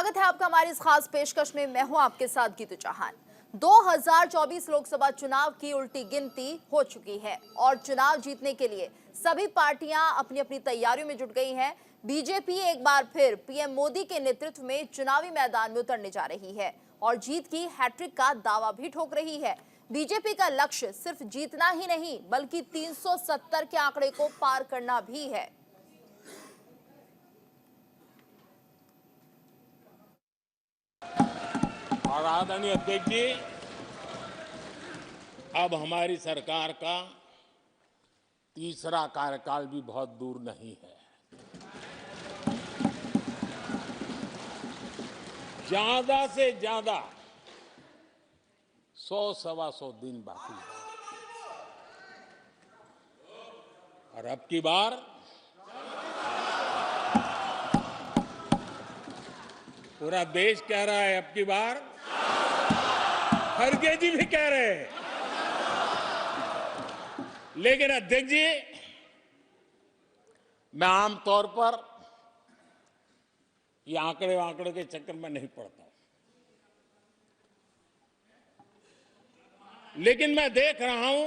स्वागत है आपका हमारी इस खास पेशकश में। मैं हूं आपके साथ गीतू चौहान। 2024 लोकसभा चुनाव की उल्टी गिनती हो चुकी है और चुनाव जीतने के लिए सभी पार्टियां अपनी अपनी तैयारियों में जुट गई हैं। बीजेपी एक बार फिर पीएम मोदी के नेतृत्व में चुनावी मैदान में उतरने जा रही है और जीत की हैट्रिक का दावा भी ठोक रही है। बीजेपी का लक्ष्य सिर्फ जीतना ही नहीं बल्कि 370 के आंकड़े को पार करना भी है। और आदरणीय अध्यक्ष जी, अब हमारी सरकार का तीसरा कार्यकाल भी बहुत दूर नहीं है। ज्यादा से ज्यादा 100-125 दिन बाकी है और अब की बार पूरा देश कह रहा है, अब की बार खड़गे जी भी कह रहे हैं। लेकिन अध्यक्ष जी, मैं आमतौर पर ये आंकड़े के चक्कर में नहीं पड़ता, लेकिन मैं देख रहा हूं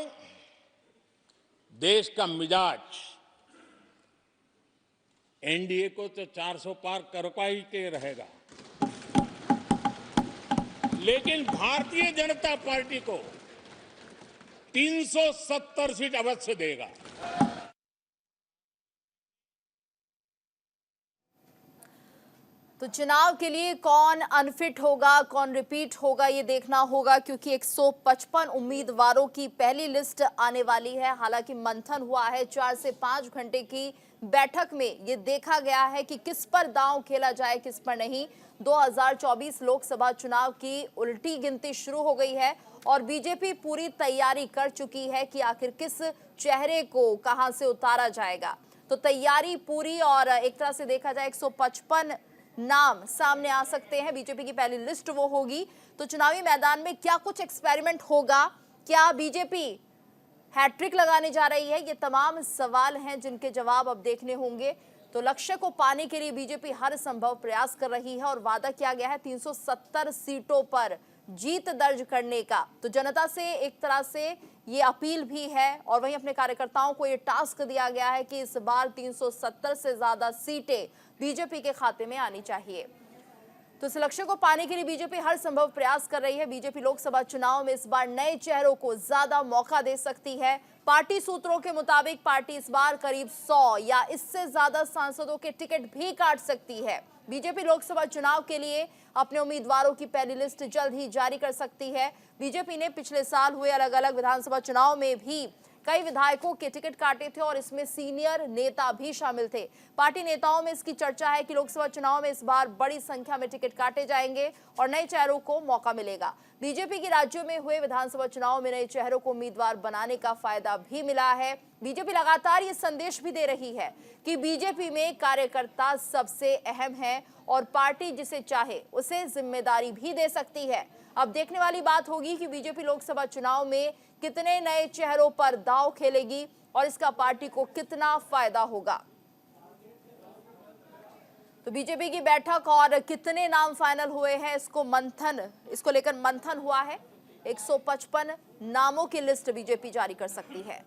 देश का मिजाज एनडीए को तो 400 पार करवा ही के रहेगा, लेकिन भारतीय जनता पार्टी को 370 सीट अवश्य देगा। तो चुनाव के लिए कौन अनफिट होगा, कौन रिपीट होगा, ये देखना होगा, क्योंकि 155 उम्मीदवारों की पहली लिस्ट आने वाली है। हालांकि मंथन हुआ है 4 से 5 घंटे की बैठक में ये देखा गया है कि किस पर दांव खेला जाए, किस पर नहीं। 2024 लोकसभा चुनाव की उल्टी गिनती शुरू हो गई है और बीजेपी पूरी तैयारी कर चुकी है कि आखिर किस चेहरे को कहां से उतारा जाएगा। तो तैयारी पूरी और एक तरह से देखा जाए 155 नाम सामने आ सकते हैं। बीजेपी की पहली लिस्ट वो होगी। तो चुनावी मैदान में क्या कुछ एक्सपेरिमेंट होगा, क्या बीजेपी हैट्रिक लगाने जा रही है, ये तमाम सवाल हैं जिनके जवाब अब देखने होंगे। तो लक्ष्य को पाने के लिए बीजेपी हर संभव प्रयास कर रही है और वादा किया गया है 370 सीटों पर जीत दर्ज करने का। तो जनता से एक तरह से ये अपील भी है और वहीं अपने कार्यकर्ताओं को ये टास्क दिया गया है कि इस बार 370 से ज्यादा सीटें बीजेपी के खाते में आनी चाहिए। तो इस लक्ष्य को पाने के लिए बीजेपी हर संभव प्रयास कर रही है। बीजेपी लोकसभा चुनाव में इस बार नए चेहरों को ज्यादा मौका दे सकती है। पार्टी सूत्रों के मुताबिक पार्टी इस बार करीब 100 या इससे ज्यादा सांसदों के टिकट भी काट सकती है। बीजेपी लोकसभा चुनाव के लिए अपने उम्मीदवारों की पहली लिस्ट जल्द ही जारी कर सकती है। बीजेपी ने पिछले साल हुए अलग अलग विधानसभा चुनाव में भी कई विधायकों के टिकट काटे थे और इसमें सीनियर नेता भी शामिल थे। पार्टी नेताओं में इसकी चर्चा है कि लोकसभा चुनाव में इस बार बड़ी संख्या में टिकट काटे जाएंगे और नए चेहरों को मौका मिलेगा। बीजेपी के राज्यों में हुए विधानसभा चुनाव में नए चेहरों को उम्मीदवार बनाने का फायदा भी मिला है। बीजेपी लगातार ये संदेश भी दे रही है कि बीजेपी में कार्यकर्ता सबसे अहम है और पार्टी जिसे चाहे उसे जिम्मेदारी भी दे सकती है। अब देखने वाली बात होगी कि बीजेपी लोकसभा चुनाव में कितने नए चेहरों पर दांव खेलेगी और इसका पार्टी को कितना फायदा होगा। तो बीजेपी की बैठक और कितने नाम फाइनल हुए हैं इसको लेकर मंथन हुआ है। 155 नामों की लिस्ट बीजेपी जारी कर सकती है।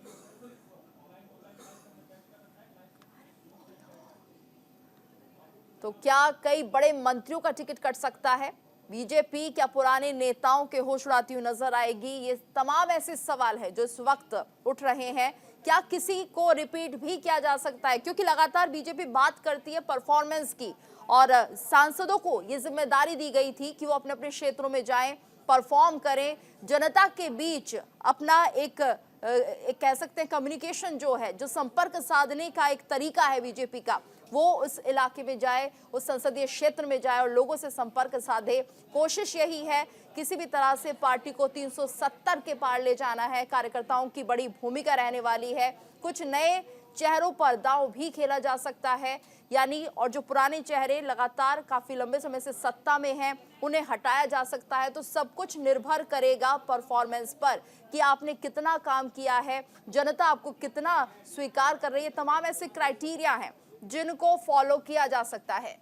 तो क्या कई बड़े मंत्रियों का टिकट कट सकता है? बीजेपी क्या पुराने नेताओं के होश उड़ाती हुई नजर आएगी? ये तमाम ऐसे सवाल हैं जो इस वक्त उठ रहे हैं। क्या किसी को रिपीट भी किया जा सकता है? क्योंकि लगातार बीजेपी बात करती है परफॉर्मेंस की और सांसदों को ये जिम्मेदारी दी गई थी कि वो अपने अपने क्षेत्रों में जाएं, परफॉर्म करें, जनता के बीच अपना एक कह सकते हैं कम्युनिकेशन जो है, जो संपर्क साधने का एक तरीका है बीजेपी का, वो उस इलाके में जाए, उस संसदीय क्षेत्र में जाए और लोगों से संपर्क साधे। कोशिश यही है किसी भी तरह से पार्टी को 370 के पार ले जाना है। कार्यकर्ताओं की बड़ी भूमिका रहने वाली है। कुछ नए चेहरों पर दांव भी खेला जा सकता है, यानी और जो पुराने चेहरे लगातार काफी लंबे समय से सत्ता में हैं उन्हें हटाया जा सकता है। तो सब कुछ निर्भर करेगा परफॉर्मेंस पर कि आपने कितना काम किया है, जनता आपको कितना स्वीकार कर रही है। तमाम ऐसे क्राइटेरिया हैं जिनको फॉलो किया जा सकता है।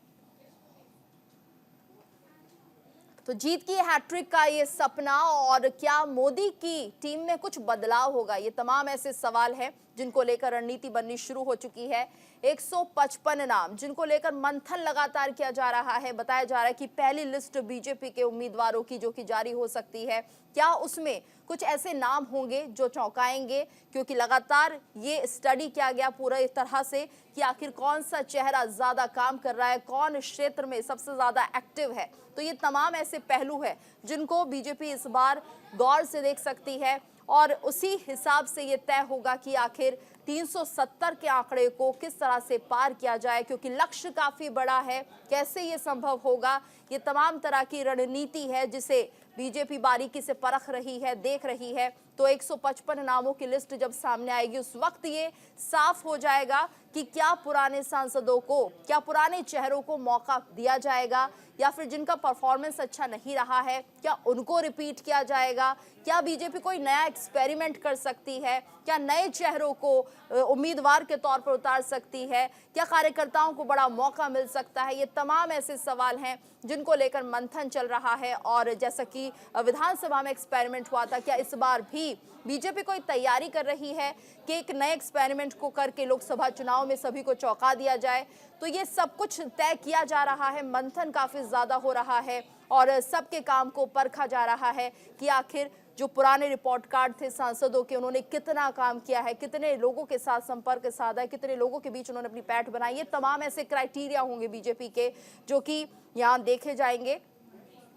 तो जीत की हैट्रिक का ये सपना और क्या मोदी की टीम में कुछ बदलाव होगा, ये तमाम ऐसे सवाल हैं जिनको लेकर रणनीति बननी शुरू हो चुकी है। 155 नाम जिनको लेकर मंथन लगातार किया जा रहा है। बताया जा रहा है कि पहली लिस्ट बीजेपी के उम्मीदवारों की जो कि जारी हो सकती है, क्या उसमें कुछ ऐसे नाम होंगे जो चौंकाएंगे, क्योंकि लगातार ये स्टडी किया गया पूरा इस तरह से कि आखिर कौन सा चेहरा ज्यादा काम कर रहा है, कौन क्षेत्र में सबसे ज्यादा एक्टिव है। तो ये तमाम ऐसे पहलू है जिनको बीजेपी इस बार गौर से देख सकती है और उसी हिसाब से ये तय होगा कि आखिर 370 के आंकड़े को किस तरह से पार किया जाए, क्योंकि लक्ष्य काफी बड़ा है। कैसे ये संभव होगा, ये तमाम तरह की रणनीति है जिसे बीजेपी बारीकी से परख रही है, देख रही है। तो 155 नामों की लिस्ट जब सामने आएगी उस वक्त ये साफ हो जाएगा कि क्या पुराने सांसदों को, क्या पुराने चेहरों को मौका दिया जाएगा, या फिर जिनका परफॉर्मेंस अच्छा नहीं रहा है क्या उनको रिपीट किया जाएगा, क्या बीजेपी कोई नया एक्सपेरिमेंट कर सकती है, क्या नए चेहरों को उम्मीदवार के तौर पर उतार सकती है, क्या कार्यकर्ताओं को बड़ा मौका मिल सकता है। ये तमाम ऐसे सवाल हैं जिनको लेकर मंथन चल रहा है। और जैसा कि विधानसभा में एक्सपेरिमेंट हुआ था, क्या इस बार भी बीजेपी कोई तैयारी कर रही है कि एक नए एक्सपेरिमेंट को करके लोकसभा चुनाव में सभी को चौंका दिया जाए। तो ये सब कुछ तय किया जा रहा है, मंथन काफी ज्यादा हो रहा है और सबके काम को परखा जा रहा है कि आखिर जो पुराने रिपोर्ट कार्ड थे सांसदों के, उन्होंने कितना काम किया है, कितने लोगों के साथ संपर्क साधा है, कितने लोगों के बीच उन्होंने अपनी पैठ बनाई। ये तमाम ऐसे क्राइटेरिया होंगे बीजेपी के जो कि यहाँ देखे जाएंगे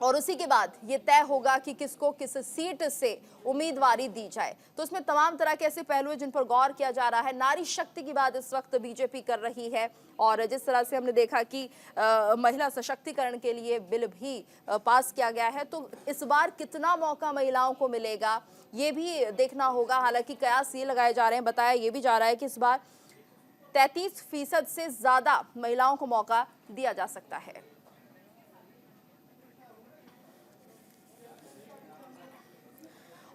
और उसी के बाद ये तय होगा कि किसको किस सीट से उम्मीदवारी दी जाए। तो उसमें तमाम तरह के ऐसे पहलू हैं जिन पर गौर किया जा रहा है। नारी शक्ति की बात इस वक्त बीजेपी कर रही है और जिस तरह से हमने देखा कि महिला सशक्तिकरण के लिए बिल भी पास किया गया है, तो इस बार कितना मौका महिलाओं को मिलेगा ये भी देखना होगा। हालांकि कयास ये लगाए जा रहे हैं, बताया ये भी जा रहा है कि इस बार 33% से ज्यादा महिलाओं को मौका दिया जा सकता है।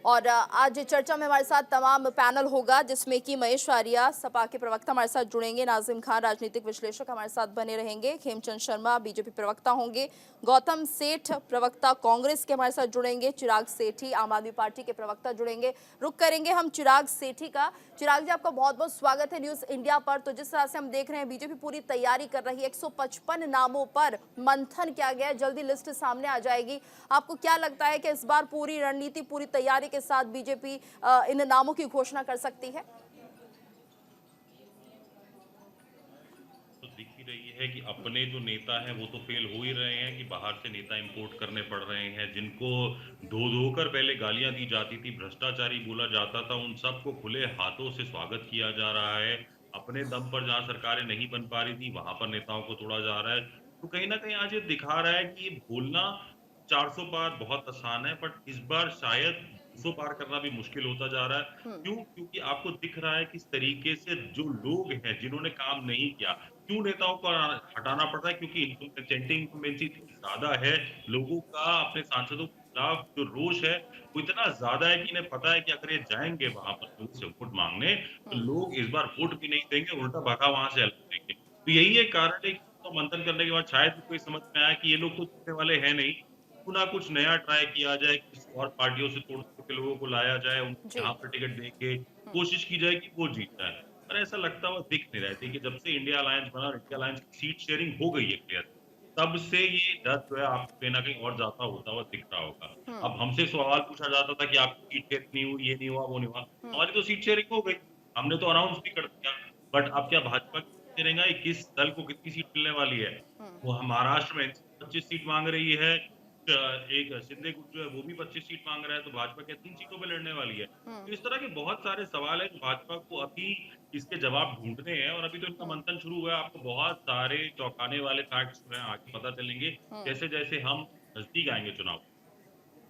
और आज चर्चा में हमारे साथ तमाम पैनल होगा जिसमें कि महेश आर्या सपा के प्रवक्ता हमारे साथ जुड़ेंगे, नाजिम खान राजनीतिक विश्लेषक हमारे साथ बने रहेंगे, खेमचंद शर्मा बीजेपी प्रवक्ता होंगे, गौतम सेठ प्रवक्ता कांग्रेस के हमारे साथ जुड़ेंगे, चिराग सेठी आम आदमी पार्टी के प्रवक्ता जुड़ेंगे। रुक करेंगे हम चिराग सेठी का। चिराग जी, आपका बहुत बहुत स्वागत है न्यूज इंडिया पर। तो जिस तरह से हम देख रहे हैं बीजेपी पूरी तैयारी कर रही है, 155 नामों पर मंथन किया गया है, जल्दी लिस्ट सामने आ जाएगी। आपको क्या लगता है कि इस बार पूरी रणनीति, पूरी तैयारी के साथ बीजेपी इन नामों की घोषणा कर सकती है? तो दिख ही रही है कि अपने जो नेता हैं वो तो फेल हो ही रहे हैं कि बाहर से नेता इंपोर्ट करने पड़ रहे हैं, जिनको धो धोकर पहले गालियां दी जाती थी, भ्रष्टाचारी बोला जाता था, उन सबको खुले हाथों से स्वागत किया जा रहा है। अपने दम पर जहां सरकारें नहीं बन पा रही थी वहां पर नेताओं को तोड़ा जा रहा है। तो कहीं ना कहीं आज ये दिखा रहा है कि ये बोलना 400 पार बहुत आसान है, बट इस बार शायद 200 पार करना भी मुश्किल होता जा रहा है। क्यों? क्योंकि आपको दिख रहा है किस तरीके से जो लोग हैं जिन्होंने काम नहीं किया, क्यों नेताओं को हटाना पड़ रहा है, क्योंकि इंकम्बेंसी ज्यादा है। लोगों का अपने सांसदों के खिलाफ जो रोष है वो इतना ज्यादा है कि इन्हें पता है कि अगर ये जाएंगे वहां पर लोग से वोट मांगने तो लोग इस बार वोट भी नहीं देंगे, उल्टा भगा वहां से अलग देंगे। तो यही एक कारण है कि तो मंथन करने के बाद शायद कोई समझ में आया कि ये लोग तो जीतने वाले हैं नहीं, ना कुछ नया ट्राई किया जाए, किसी और पार्टियों से तोड़ के लोगों को लाया जाए, उनको यहाँ पर टिकट देके कोशिश की जाए कि वो जीत जाए। पर ऐसा लगता हुआ दिख नहीं रहा है कि जब से इंडिया अलायंस बना, इंडिया अलायंस की सीट शेयरिंग हो गई है क्लियर, तब से ये डर जो है आपको कहीं ना कहीं और ज्यादा होता हुआ दिख रहा होगा। अब हमसे सवाल पूछा जाता था कि आपकी सीट शेयरिंग नहीं हुई, ये नहीं हुआ, वो नहीं हुआ। हमारी तो सीट शेयरिंग हो गई, हमने तो अनाउंस भी कर दिया। बट अब क्या भाजपा की शेयरिंग आई, किस दल को कितनी सीट मिलने वाली है? वो महाराष्ट्र में 25 सीट मांग रही है, एक शिंदे गुट जो है वो भी 25 सीट मांग रहा है, तो भाजपा क्या 3 सीटों पे लड़ने वाली है? तो इस तरह के बहुत सारे सवाल है जो भाजपा को अभी इसके जवाब ढूंढने हैं और अभी तो इनका मंथन शुरू हुआ है। आपको बहुत सारे चौंकाने वाले फैक्ट्स जो हैं आगे पता चलेंगे जैसे जैसे हम नजदीक आएंगे चुनाव।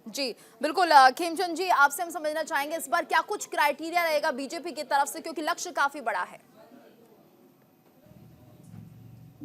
जी बिल्कुल। खेमचंद जी, आपसे हम समझना चाहेंगे इस बार क्या कुछ क्राइटेरिया रहेगा बीजेपी की तरफ से, क्योंकि लक्ष्य काफी बड़ा है।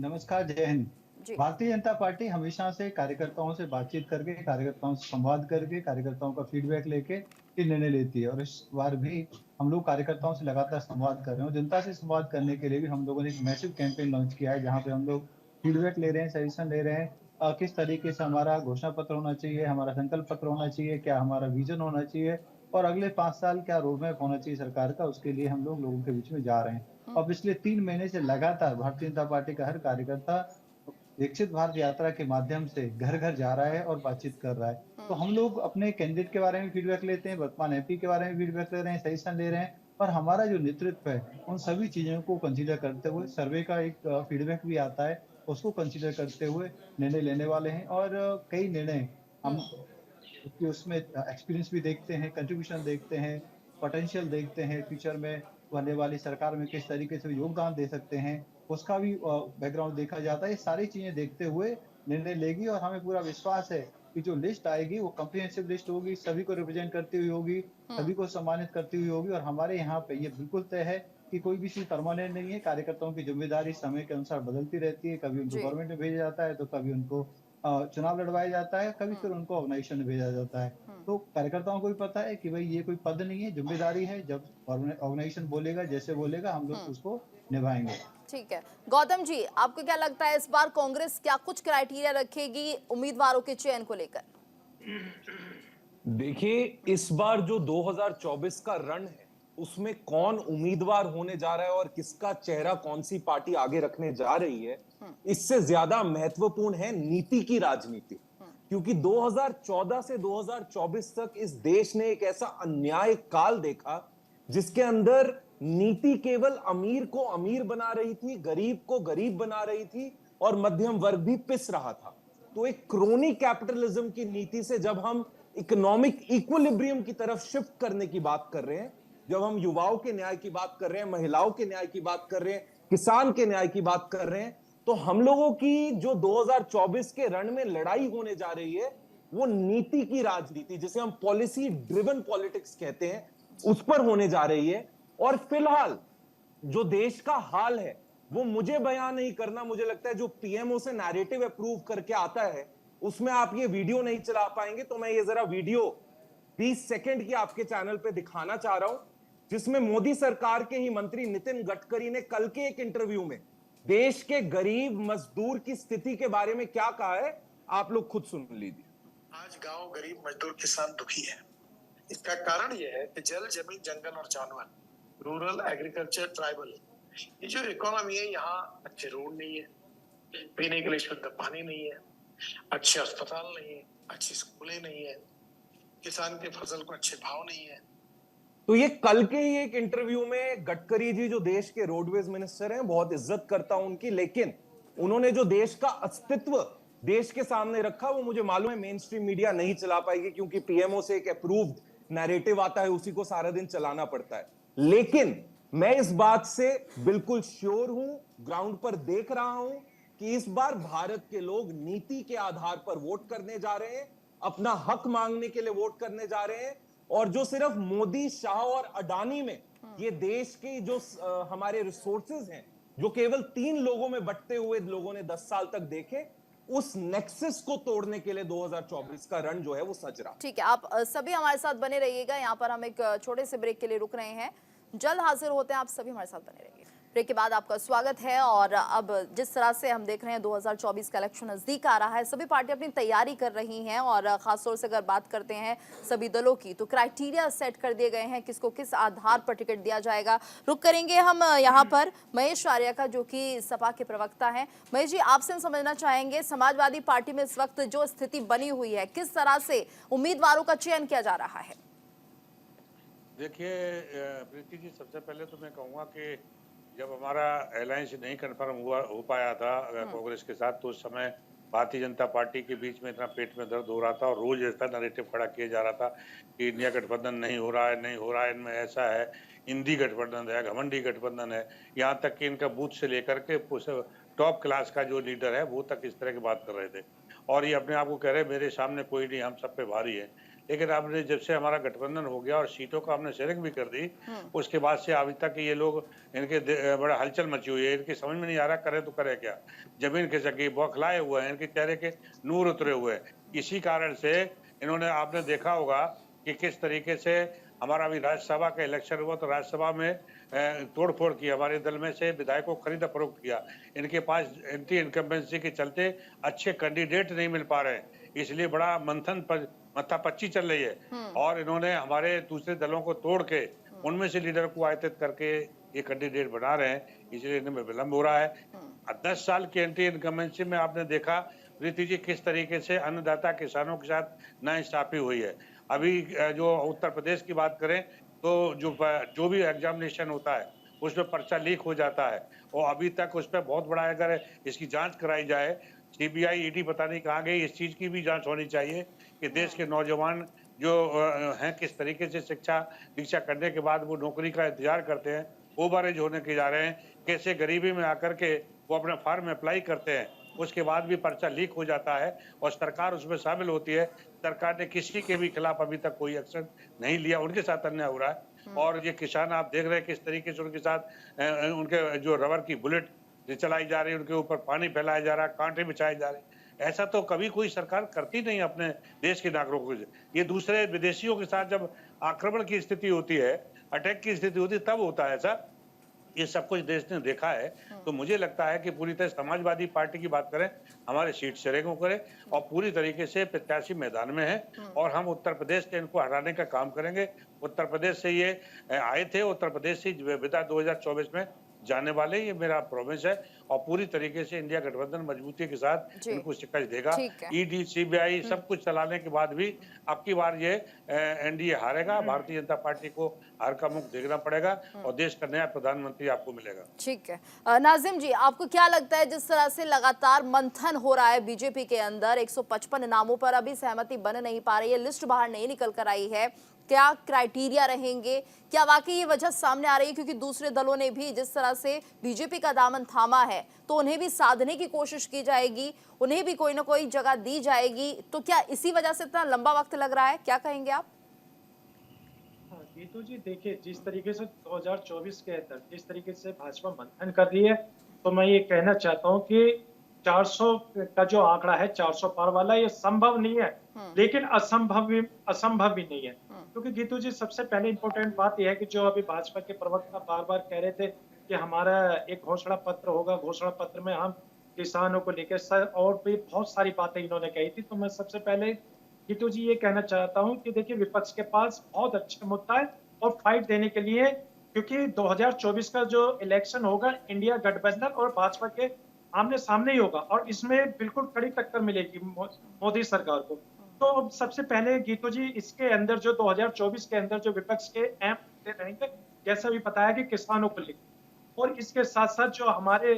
नमस्कार, जय हिंद। भारतीय जनता पार्टी हमेशा से कार्यकर्ताओं से बातचीत करके, कार्यकर्ताओं से संवाद करके, कार्यकर्ताओं का फीडबैक लेके ये निर्णय लेती है और इस बार भी हम लोग कार्यकर्ताओं से लगातार संवाद कर रहे हैं। जनता से संवाद करने के लिए भी हम लोगों ने एक मैसिव कैंपेन लॉन्च किया है जहां पे हम लोग फीडबैक ले रहे हैं, सजेशन ले रहे हैं किस तरीके से हमारा घोषणा पत्र होना चाहिए, हमारा संकल्प पत्र होना चाहिए, क्या हमारा विजन होना चाहिए और अगले 5 साल क्या रोड मैप होना चाहिए सरकार का, उसके लिए हम लोग लोगों के बीच में जा रहे हैं। और पिछले 3 महीने से लगातार भारतीय जनता पार्टी का हर कार्यकर्ता विकसित भारत यात्रा के माध्यम से घर-घर जा रहा है और बातचीत कर रहा है। तो हम लोग अपने कैंडिडेट के बारे में फीडबैक लेते हैं, वर्तमान एमपी के बारे में फीडबैक ले रहे हैं, सजेशन ले रहे हैं और हमारा जो नेतृत्व है, उन सभी चीज़ों को कंसीडर करते हुए सर्वे का एक फीडबैक भी आता है, उसको कंसीडर करते हुए निर्णय लेने वाले हैं और कई निर्णय हम क्योंकि उसमें एक्सपीरियंस भी देखते हैं, कंट्रीब्यूशन देखते हैं, पोटेंशियल देखते हैं, फ्यूचर में बनने वाली सरकार में किस तरीके से योगदान दे सकते हैं, उसका भी बैकग्राउंड देखा जाता है। ये सारी चीज़ें देखते हुए निर्णय लेगी और हमें पूरा विश्वास है कि जो लिस्ट आएगी वो कम्प्रिहेंसिव लिस्ट होगी, सभी को रिप्रेजेंट करती हुई होगी, सभी को सम्मानित करती हुई होगी और हमारे यहाँ पे ये बिल्कुल तय है कि कोई भी चीज़ परमानेंट नहीं है। कार्यकर्ताओं की ज़िम्मेदारी समय के अनुसार बदलती रहती है, कभी उनको जी। गवर्नमेंट में भेजा जाता है, तो कभी उनको चुनाव लड़वाया जाता है, कभी फिर उनको ऑर्गेनाइजेशन में भेजा जाता है। तो कार्यकर्ताओं को भी पता है कि भई ये कोई पद नहीं है, ज़िम्मेदारी है, जब ऑर्गेनाइजेशन बोलेगा, जैसे बोलेगा हम लोग उसको निभाएँगे। ठीक है। गौतम जी, आपको क्या लगता है इस बार कांग्रेस क्या कुछ क्राइटेरिया रखेगी उम्मीदवारों के चयन को लेकर? देखिए, इस बार जो 2024 का रण है उसमें कौन उम्मीदवार होने जा रहा है और किसका चेहरा कौन सी पार्टी आगे रखने जा रही है, इससे ज्यादा महत्वपूर्ण है नीति की राजनीति। क्योंकि 2014 से 2024 तक इस देश ने एक ऐसा अन्याय काल देखा जिसके अंदर नीति केवल अमीर को अमीर बना रही थी, गरीब को गरीब बना रही थी और मध्यम वर्ग भी पिस रहा था। तो एक क्रोनी कैपिटलिज्म की नीति से जब हम इकोनॉमिक इक्विलिब्रियम की तरफ शिफ्ट करने की बात कर रहे हैं, जब हम युवाओं के न्याय की बात कर रहे हैं, महिलाओं के न्याय की बात कर रहे हैं, किसान के न्याय की बात कर रहे हैं, तो हम लोगों की जो 2024 के रण में लड़ाई होने जा रही है वो नीति की राजनीति, जिसे हम पॉलिसी ड्रिवन पॉलिटिक्स कहते हैं, उस पर होने जा रही है। और फिलहाल जो देश का हाल है वो मुझे बयान नहीं करना, मुझे लगता है जो पीएमओ से नैरेटिव अप्रूव करके आता है उसमें आप ये वीडियो नहीं चला पाएंगे, तो मैं ये जरा वीडियो 20 सेकंड की आपके चैनल पे दिखाना चाह रहा हूं, जिसमें मोदी सरकार के ही मंत्री नितिन गडकरी ने कल के एक इंटरव्यू में देश के गरीब मजदूर की स्थिति के बारे में क्या कहा है, आप लोग खुद सुन लीजिए। आज गांव गरीब मजदूर किसान दुखी है। इसका कारण यह है कि जल, जमीन, जंगल और जानवर, रूरल, एग्रीकल्चर, ट्राइबल, ये जो इकोनॉमी है, यहाँ अच्छे रोड नहीं है, पीने के लिए शुद्ध पानी नहीं है, अच्छे अस्पताल नहीं है, अच्छी स्कूलें नहीं है, किसान के फसल को अच्छे भाव नहीं है। तो ये कल के ही एक इंटरव्यू में गडकरी जी, जो देश के रोडवेज मिनिस्टर हैं, बहुत इज्जत करता हूं उनकी, लेकिन उन्होंने जो देश का अस्तित्व देश के सामने रखा वो मुझे मालूम है मेन स्ट्रीम मीडिया नहीं चला पाएगी, क्योंकि पीएमओ से एक अप्रूव्ड नैरेटिव आता है, उसी को सारा दिन चलाना पड़ता है। लेकिन मैं इस बात से बिल्कुल श्योर हूं, ग्राउंड पर देख रहा हूं कि इस बार भारत के लोग नीति के आधार पर वोट करने जा रहे हैं, अपना हक मांगने के लिए वोट करने जा रहे हैं। और जो सिर्फ मोदी, शाह और अडानी में ये देश के जो हमारे रिसोर्सेज हैं, जो केवल 3 लोगों में बंटते हुए लोगों ने 10 साल तक देखे, उस नेक्सस को तोड़ने के लिए 2024 का रण जो है वो सज रहा। ठीक है, आप सभी हमारे साथ बने रहिएगा। यहाँ पर हम एक छोटे से ब्रेक के लिए रुक रहे हैं, जल्द हाजिर होते हैं, आप सभी हमारे साथ बने रहिए। ब्रेक के बाद आपका स्वागत है। और अब जिस तरह से हम देख रहे हैं 2024 का इलेक्शन नजदीक आ रहा है, सभी पार्टियां अपनी तैयारी कर रही हैं और खासतौर से अगर बात करते हैं सभी दलों की, तो क्राइटेरिया सेट कर दिए गए हैं किसको किस आधार पर टिकट दिया जाएगा। रुक करेंगे हम यहाँ पर महेश आर्या का, जो कि सपा के प्रवक्ता हैं। महेश जी, आपसे हम समझना चाहेंगे समाजवादी पार्टी में इस वक्त जो स्थिति बनी हुई है, किस तरह से उम्मीदवारों का चयन किया जा रहा है? देखिए प्रीति जी, सबसे पहले तो मैं कहूँगा कि जब हमारा अलायंस नहीं कन्फर्म हो पाया था कांग्रेस के साथ, तो उस समय भारतीय जनता पार्टी के बीच में इतना पेट में दर्द हो रहा था और रोज ऐसा नैरेटिव खड़ा किया जा रहा था कि इंडिया गठबंधन नहीं हो रहा है, इनमें ऐसा है, इंडी गठबंधन है, घमंडी गठबंधन है, यहाँ तक कि इनका बूथ से लेकर के टॉप क्लास का जो लीडर है वो तक इस तरह की बात कर रहे थे। और ये अपने आप को कह रहे मेरे सामने कोई नहीं, हम सब पे भारी है। लेकिन आपने जब से हमारा गठबंधन हो गया और सीटों को आपने शेयरिंग भी कर दी, उसके बाद से अभी तक ये लोग, इनके बड़ा हलचल मची हुई है, इनकी समझ में नहीं आ रहा करे तो करे क्या। जमीन खिसकी, बौखलाए हुए हैं, इनके चेहरे के नूर उतरे हुए हैं। इसी कारण से इन्होंने, आपने देखा होगा कि किस तरीके से हमारा अभी राज्यसभा का इलेक्शन हुआ तो राज्यसभा में तोड़फोड़ की, हमारे दल में से विधायकों को खरीदा फरोख्त किया। इनके पास एंटी इनकम्बेंसी के चलते अच्छे कैंडिडेट नहीं मिल पा रहे हैं, इसलिए बड़ा मत्थापच्ची चल रही है। और इन्होंने हमारे दूसरे दलों को तोड़ के उनमें से लीडर को आयतित करके ये कैंडिडेट बना रहे हैं, इसलिए इनमें विलंब हो रहा है। 10 साल की एंटी इनकम्बेंसी में आपने देखा प्रीति जी किस तरीके से अन्नदाता किसानों के साथ नाइंसाफी हुई है। अभी जो उत्तर प्रदेश की बात करें तो जो भी एग्जामिनेशन होता है उसमें पर्चा लीक हो जाता है और अभी तक उस पर बहुत बड़ा अगर इसकी जांच कराई जाए, सीबीआई ईडी पता नहीं कहाँ गई, इस चीज की भी जांच होनी चाहिए कि देश के नौजवान जो हैं किस तरीके से शिक्षा दीक्षा करने के बाद वो नौकरी का इंतजार करते हैं, ओवरेज होने के जा रहे हैं, कैसे गरीबी में आकर के वो अपना फॉर्म अप्लाई करते हैं, उसके बाद भी पर्चा लीक हो जाता है और सरकार उसमें शामिल होती है। सरकार ने किसी के भी खिलाफ अभी तक कोई एक्शन नहीं लिया, उनके साथ अन्याय हो रहा है। और ये किसान आप देख रहे हैं किस तरीके से उनके साथ उनके जो रबर की बुलेट चलाई जा रही है, उनके ऊपर पानी फैलाया जा रहा है, कांटे बिछाए जा रहे हैं। ऐसा तो कभी कोई सरकार करती नहीं अपने देश के नागरिकों से। ये दूसरे विदेशियों के साथ जब आक्रमण की स्थिति होती है, अटैक की स्थिति होती है, तब होता है ऐसा। ये सब कुछ देश ने देखा है, तो मुझे लगता है कि पूरी तरह समाजवादी पार्टी की बात करें, हमारे सीट शेयरिंग को करें और पूरी तरीके से प्रत्याशी मैदान में है और हम उत्तर प्रदेश से इनको हराने का काम करेंगे। उत्तर प्रदेश से ये आए थे, उत्तर प्रदेश से विदा 2024 में जाने वाले, ये मेरा प्रॉमिस है और पूरी तरीके से इंडिया गठबंधन मजबूती के साथ इनको शिकस्त देगा। ईडी सीबीआई सब कुछ चलाने के बाद भी अब की बार ये एनडीए हारेगा, भारतीय जनता पार्टी को हार का मुख देखना पड़ेगा और देश का नया प्रधानमंत्री आपको मिलेगा। ठीक है नाजिम जी, आपको क्या लगता है जिस तरह से लगातार मंथन हो रहा है बीजेपी के अंदर, 155 नामों पर अभी सहमति बन नहीं पा रही है, लिस्ट बाहर नहीं निकल कर आई है, क्या क्राइटेरिया रहेंगे, क्या वाकई ये वजह सामने आ रही है क्योंकि दूसरे दलों ने भी जिस तरह से बीजेपी का दामन थामा है तो उन्हें भी साधने की कोशिश की जाएगी, उन्हें भी कोई ना कोई जगह दी जाएगी, तो क्या इसी वजह से इतना लंबा वक्त लग रहा है, क्या कहेंगे आप? गीतू जी देखिए, जिस तरीके से 2024 के अंदर जिस तरीके से भाजपा मंथन कर रही है, तो मैं ये कहना चाहता हूँ कि 400 का जो आंकड़ा है, 400 पार वाला, ये संभव नहीं है, लेकिन असंभव भी नहीं है। क्योंकि गीतू जी सबसे पहले इंपॉर्टेंट बात यह है कि जो अभी भाजपा के प्रवक्ता बार बार कह रहे थे कि हमारा एक घोषणा पत्र होगा, घोषणा पत्र में हम किसानों को लेकर और भी बहुत सारी बातें इन्होंने कही थी। तो मैं सबसे पहले गीतू जी ये कहना चाहता हूँ कि देखिए, विपक्ष के पास बहुत अच्छा मुद्दा है और फाइट देने के लिए, क्योंकि 2024 का जो इलेक्शन होगा इंडिया गठबंधन और भाजपा के आमने सामने ही होगा और इसमें बिल्कुल कड़ी टक्कर मिलेगी मोदी सरकार को। तो सबसे पहले गीतू जी, इसके अंदर जो 2024 के अंदर जो विपक्ष के अहम मुद्दे रहेंगे, जैसा भी बताया कि किसानों को लेकर, और इसके साथ साथ जो हमारे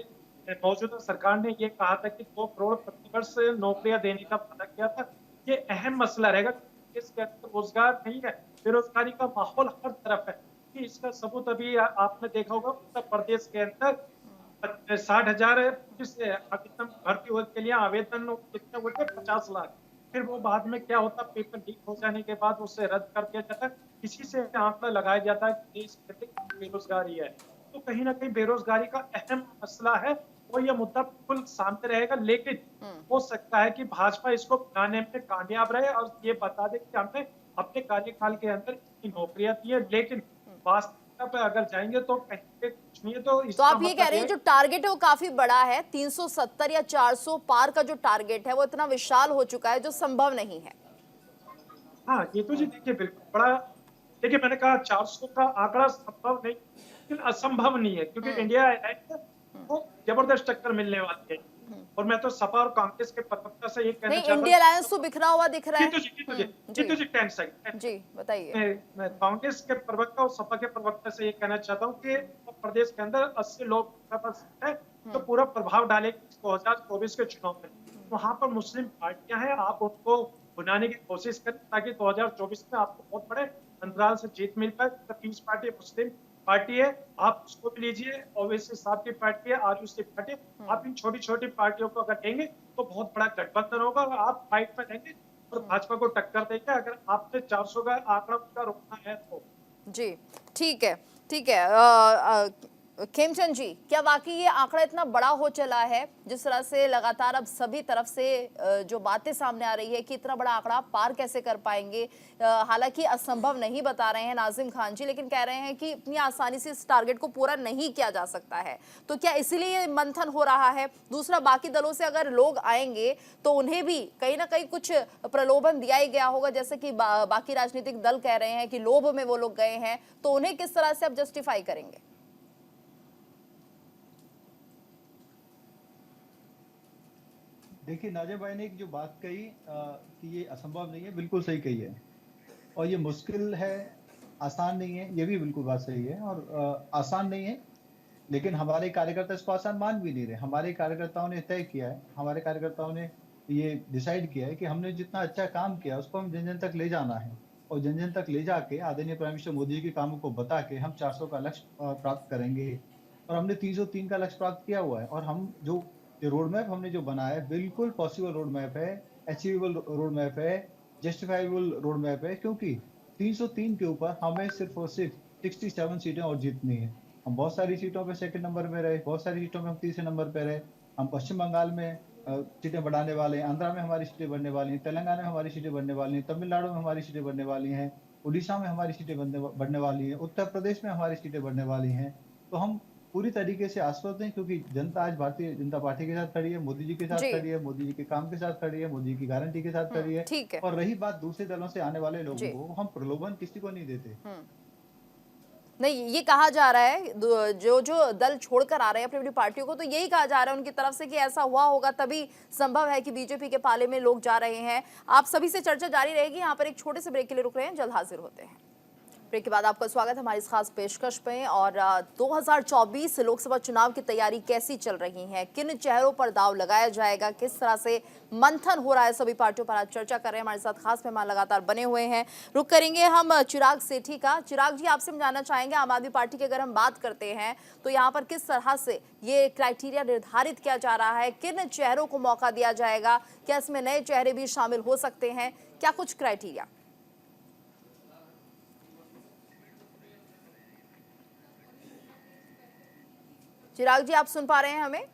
मौजूदा सरकार ने ये कहा था कि 2 करोड़ प्रतिवर्ष नौकरियां देने का वादा किया था, ये अहम मसला रहेगा। इसके अंदर रोजगार नहीं है, बेरोजगारी का माहौल हर तरफ है। कि इसका सबूत अभी आपने देखा होगा, उत्तर प्रदेश के अंदर 60,000 भर्ती के लिए आवेदन कितने हुए थे? 50 लाख। फिर वो बाद में क्या होता, पेपर लीक हो जाने के बाद उसे रद्द कर दिया जाता है। इसी से आंकड़ा लगाया जाता है कि देश में बेरोजगारी है। तो कहीं ना कहीं बेरोजगारी का अहम मसला है और यह मुद्दा बिल्कुल सामने रहेगा, लेकिन हो सकता है कि भाजपा इसको बनाने में कामयाब रहे और ये बता दे कि हमने अपने कार्यकाल के अंदर इतनी नौकरियां दी है, लेकिन वास्तविकता पे अगर जाएंगे तो कहीं पे कुछ नहीं है। तो आप ये कह रहे हैं जो टारगेट है वो काफी बड़ा है, 370 या 400 पार का जो टारगेट है वो इतना विशाल हो चुका है जो संभव नहीं है। हाँ, ये तो जी देखिए बिल्कुल बड़ा, देखिए मैंने कहा 400 का आंकड़ा संभव नहीं, लेकिन असंभव नहीं है, क्योंकि इंडिया को जबरदस्त टक्कर मिलने वाली है। और मैं तो सपा और कांग्रेस के प्रवक्ता से ये कहना चाहता हूं, इंडिया अलायंस तो बिखरा हुआ दिख रहा है। जी बताइए। मैं कांग्रेस के प्रवक्ता और सपा के प्रवक्ता से ये कहना चाहता हूँ कि प्रदेश के अंदर 80 लोग है तो पूरा प्रभाव डालेगी 2024 के चुनाव में। वहां पर मुस्लिम पार्टियां हैं, आप उनको बुलाने की कोशिश करें ताकि 2024 में आपको बहुत बड़े अंतराल से जीत मिल पाए। पीस पार्टी मुस्लिम पार्टी है, आप उसको भी लीजिए, ओवैसी साहब की पार्टी है, आजू की पार्टी, आप इन छोटी छोटी पार्टियों को अगर लेंगे तो बहुत बड़ा गठबंधन होगा और आप फाइट में रहेंगे और भाजपा को टक्कर देंगे अगर आपने 400 का आंकड़ा रोकना है तो। जी ठीक है, ठीक है। खेमचंद जी, क्या वाकई ये आंकड़ा इतना बड़ा हो चला है, जिस तरह से लगातार अब सभी तरफ से जो बातें सामने आ रही है कि इतना बड़ा आंकड़ा आप पार कैसे कर पाएंगे? हालांकि असंभव नहीं बता रहे हैं नाजिम खान जी, लेकिन कह रहे हैं कि इतनी आसानी से इस टारगेट को पूरा नहीं किया जा सकता है। तो क्या इसीलिए ये मंथन हो रहा है? दूसरा, बाकी दलों से अगर लोग आएंगे तो उन्हें भी कहीं ना कहीं कुछ प्रलोभन दिया ही गया होगा, जैसे कि बाकी राजनीतिक दल कह रहे हैं कि लोभ में वो लोग गए हैं, तो उन्हें किस तरह से अब जस्टिफाई करेंगे? देखिए, नाजिम भाई ने एक जो बात कही कि ये असंभव नहीं है, बिल्कुल सही कही है। और ये मुश्किल है, आसान नहीं है, ये भी बिल्कुल बात सही है। और आसान नहीं है, लेकिन हमारे कार्यकर्ता इसको आसान मान भी नहीं रहे। हमारे कार्यकर्ताओं ने तय किया है, हमारे कार्यकर्ताओं ने ये डिसाइड किया है कि हमने जितना अच्छा काम किया उसको हम जन जन तक ले जाना है। और जन जन तक ले जाके आदरणीय प्राइम मिनिस्टर मोदी जी के कामों को बता के हम 400 का लक्ष्य प्राप्त करेंगे। और हमने 303 का लक्ष्य प्राप्त किया हुआ है। और हम जो रोड मैप हमने जो बनाया है, बिल्कुल पॉसिबल रोड मैप है, अचीवेबल रोड मैप है, जस्टिफाइबल रोड मैप है। क्योंकि 303 के ऊपर हमें सिर्फ और सिर्फ 67 सीटें और जीतनी है। हम बहुत सारी सीटों पे सेकंड नंबर में रहे, बहुत सारी सीटों में हम तीसरे नंबर पे रहे। हम पश्चिम बंगाल में सीटें बढ़ाने वाले हैं, आंध्रा में हमारी सीटें बढ़ने वाली हैं, तेलंगाना में हमारी सीटें बढ़ने वाली हैं, तमिलनाडु में हमारी सीटें बढ़ने वाली हैं, उड़ीसा में हमारी सीटें बढ़ने वाली हैं, उत्तर प्रदेश में हमारी सीटें बढ़ने वाली हैं। तो हम पूरी तरीके से आश्वस्त हैं, क्योंकि जनता आज भारतीय जनता पार्टी के साथ खड़ी है, मोदी जी के साथ खड़ी है, मोदी जी के काम के साथ खड़ी है, मोदी जी की गारंटी के साथ खड़ी है। ठीक है। और रही बात दूसरे दलों से आने वाले लोगों को, हम प्रलोभन किसी को नहीं देते। नहीं, ये कहा जा रहा है जो जो दल छोड़कर आ रहे हैं अपनी अपनी पार्टियों को, तो यही कहा जा रहा है उनकी तरफ से कि ऐसा हुआ होगा तभी संभव है कि बीजेपी के पाले में लोग जा रहे हैं। आप सभी से चर्चा जारी रहेगी। यहाँ पर एक छोटे से ब्रेक के लिए रुक रहे हैं, जल्द हाजिर होते हैं। ब्रेक के बाद आपका स्वागत है हमारी इस खास पेशकश में। और 2024 लोकसभा चुनाव की तैयारी कैसी चल रही है, किन चेहरों पर दाव लगाया जाएगा, किस तरह से मंथन हो रहा है सभी पार्टियों पर, आज चर्चा कर रहे हैं। हमारे साथ खास मेहमान लगातार बने हुए हैं। रुक करेंगे हम चिराग सेठी का। चिराग जी, आपसे हम जानना चाहेंगे, आम आदमी पार्टी की अगर हम बात करते हैं तो यहाँ पर किस तरह से ये क्राइटेरिया निर्धारित किया जा रहा है, किन चेहरों को मौका दिया जाएगा, क्या इसमें नए चेहरे भी शामिल हो सकते हैं, क्या कुछ क्राइटेरिया? चिराग जी, आप सुन पा रहे हैं हमें?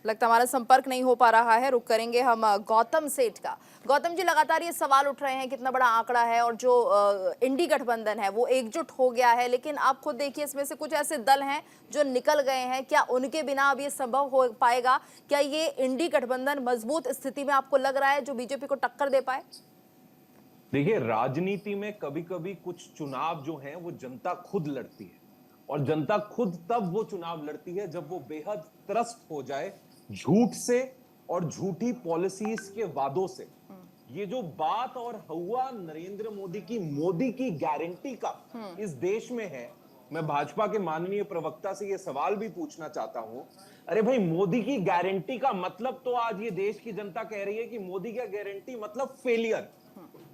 लगता हमारा संपर्क नहीं हो पा रहा है। रुक करेंगे हम गौतम सेठ का। गौतम जी, लगातार ये सवाल उठ रहे हैं कितना बड़ा आंकड़ा है और जो इंडी गठबंधन है वो एकजुट हो गया है, लेकिन आप खुद देखिए इसमें से कुछ ऐसे दल हैं जो निकल गए हैं। क्या उनके बिना अब ये संभव हो पाएगा? क्या ये इंडी गठबंधन मजबूत स्थिति में आपको लग रहा है जो बीजेपी को टक्कर दे पाए? देखिए, राजनीति में कभी कभी कुछ चुनाव जो है वो जनता खुद लड़ती है, और जनता खुद तब वो चुनाव लड़ती है जब वो बेहद त्रस्त हो जाए झूठ से और झूठी पॉलिसीज के वादों से। ये जो बात और हुआ नरेंद्र मोदी की गारंटी का इस देश में है, मैं भाजपा के माननीय प्रवक्ता से ये सवाल भी पूछना चाहता हूं, अरे भाई, मोदी की गारंटी का मतलब तो आज ये देश की जनता कह रही है कि मोदी की गारंटी मतलब फेलियर।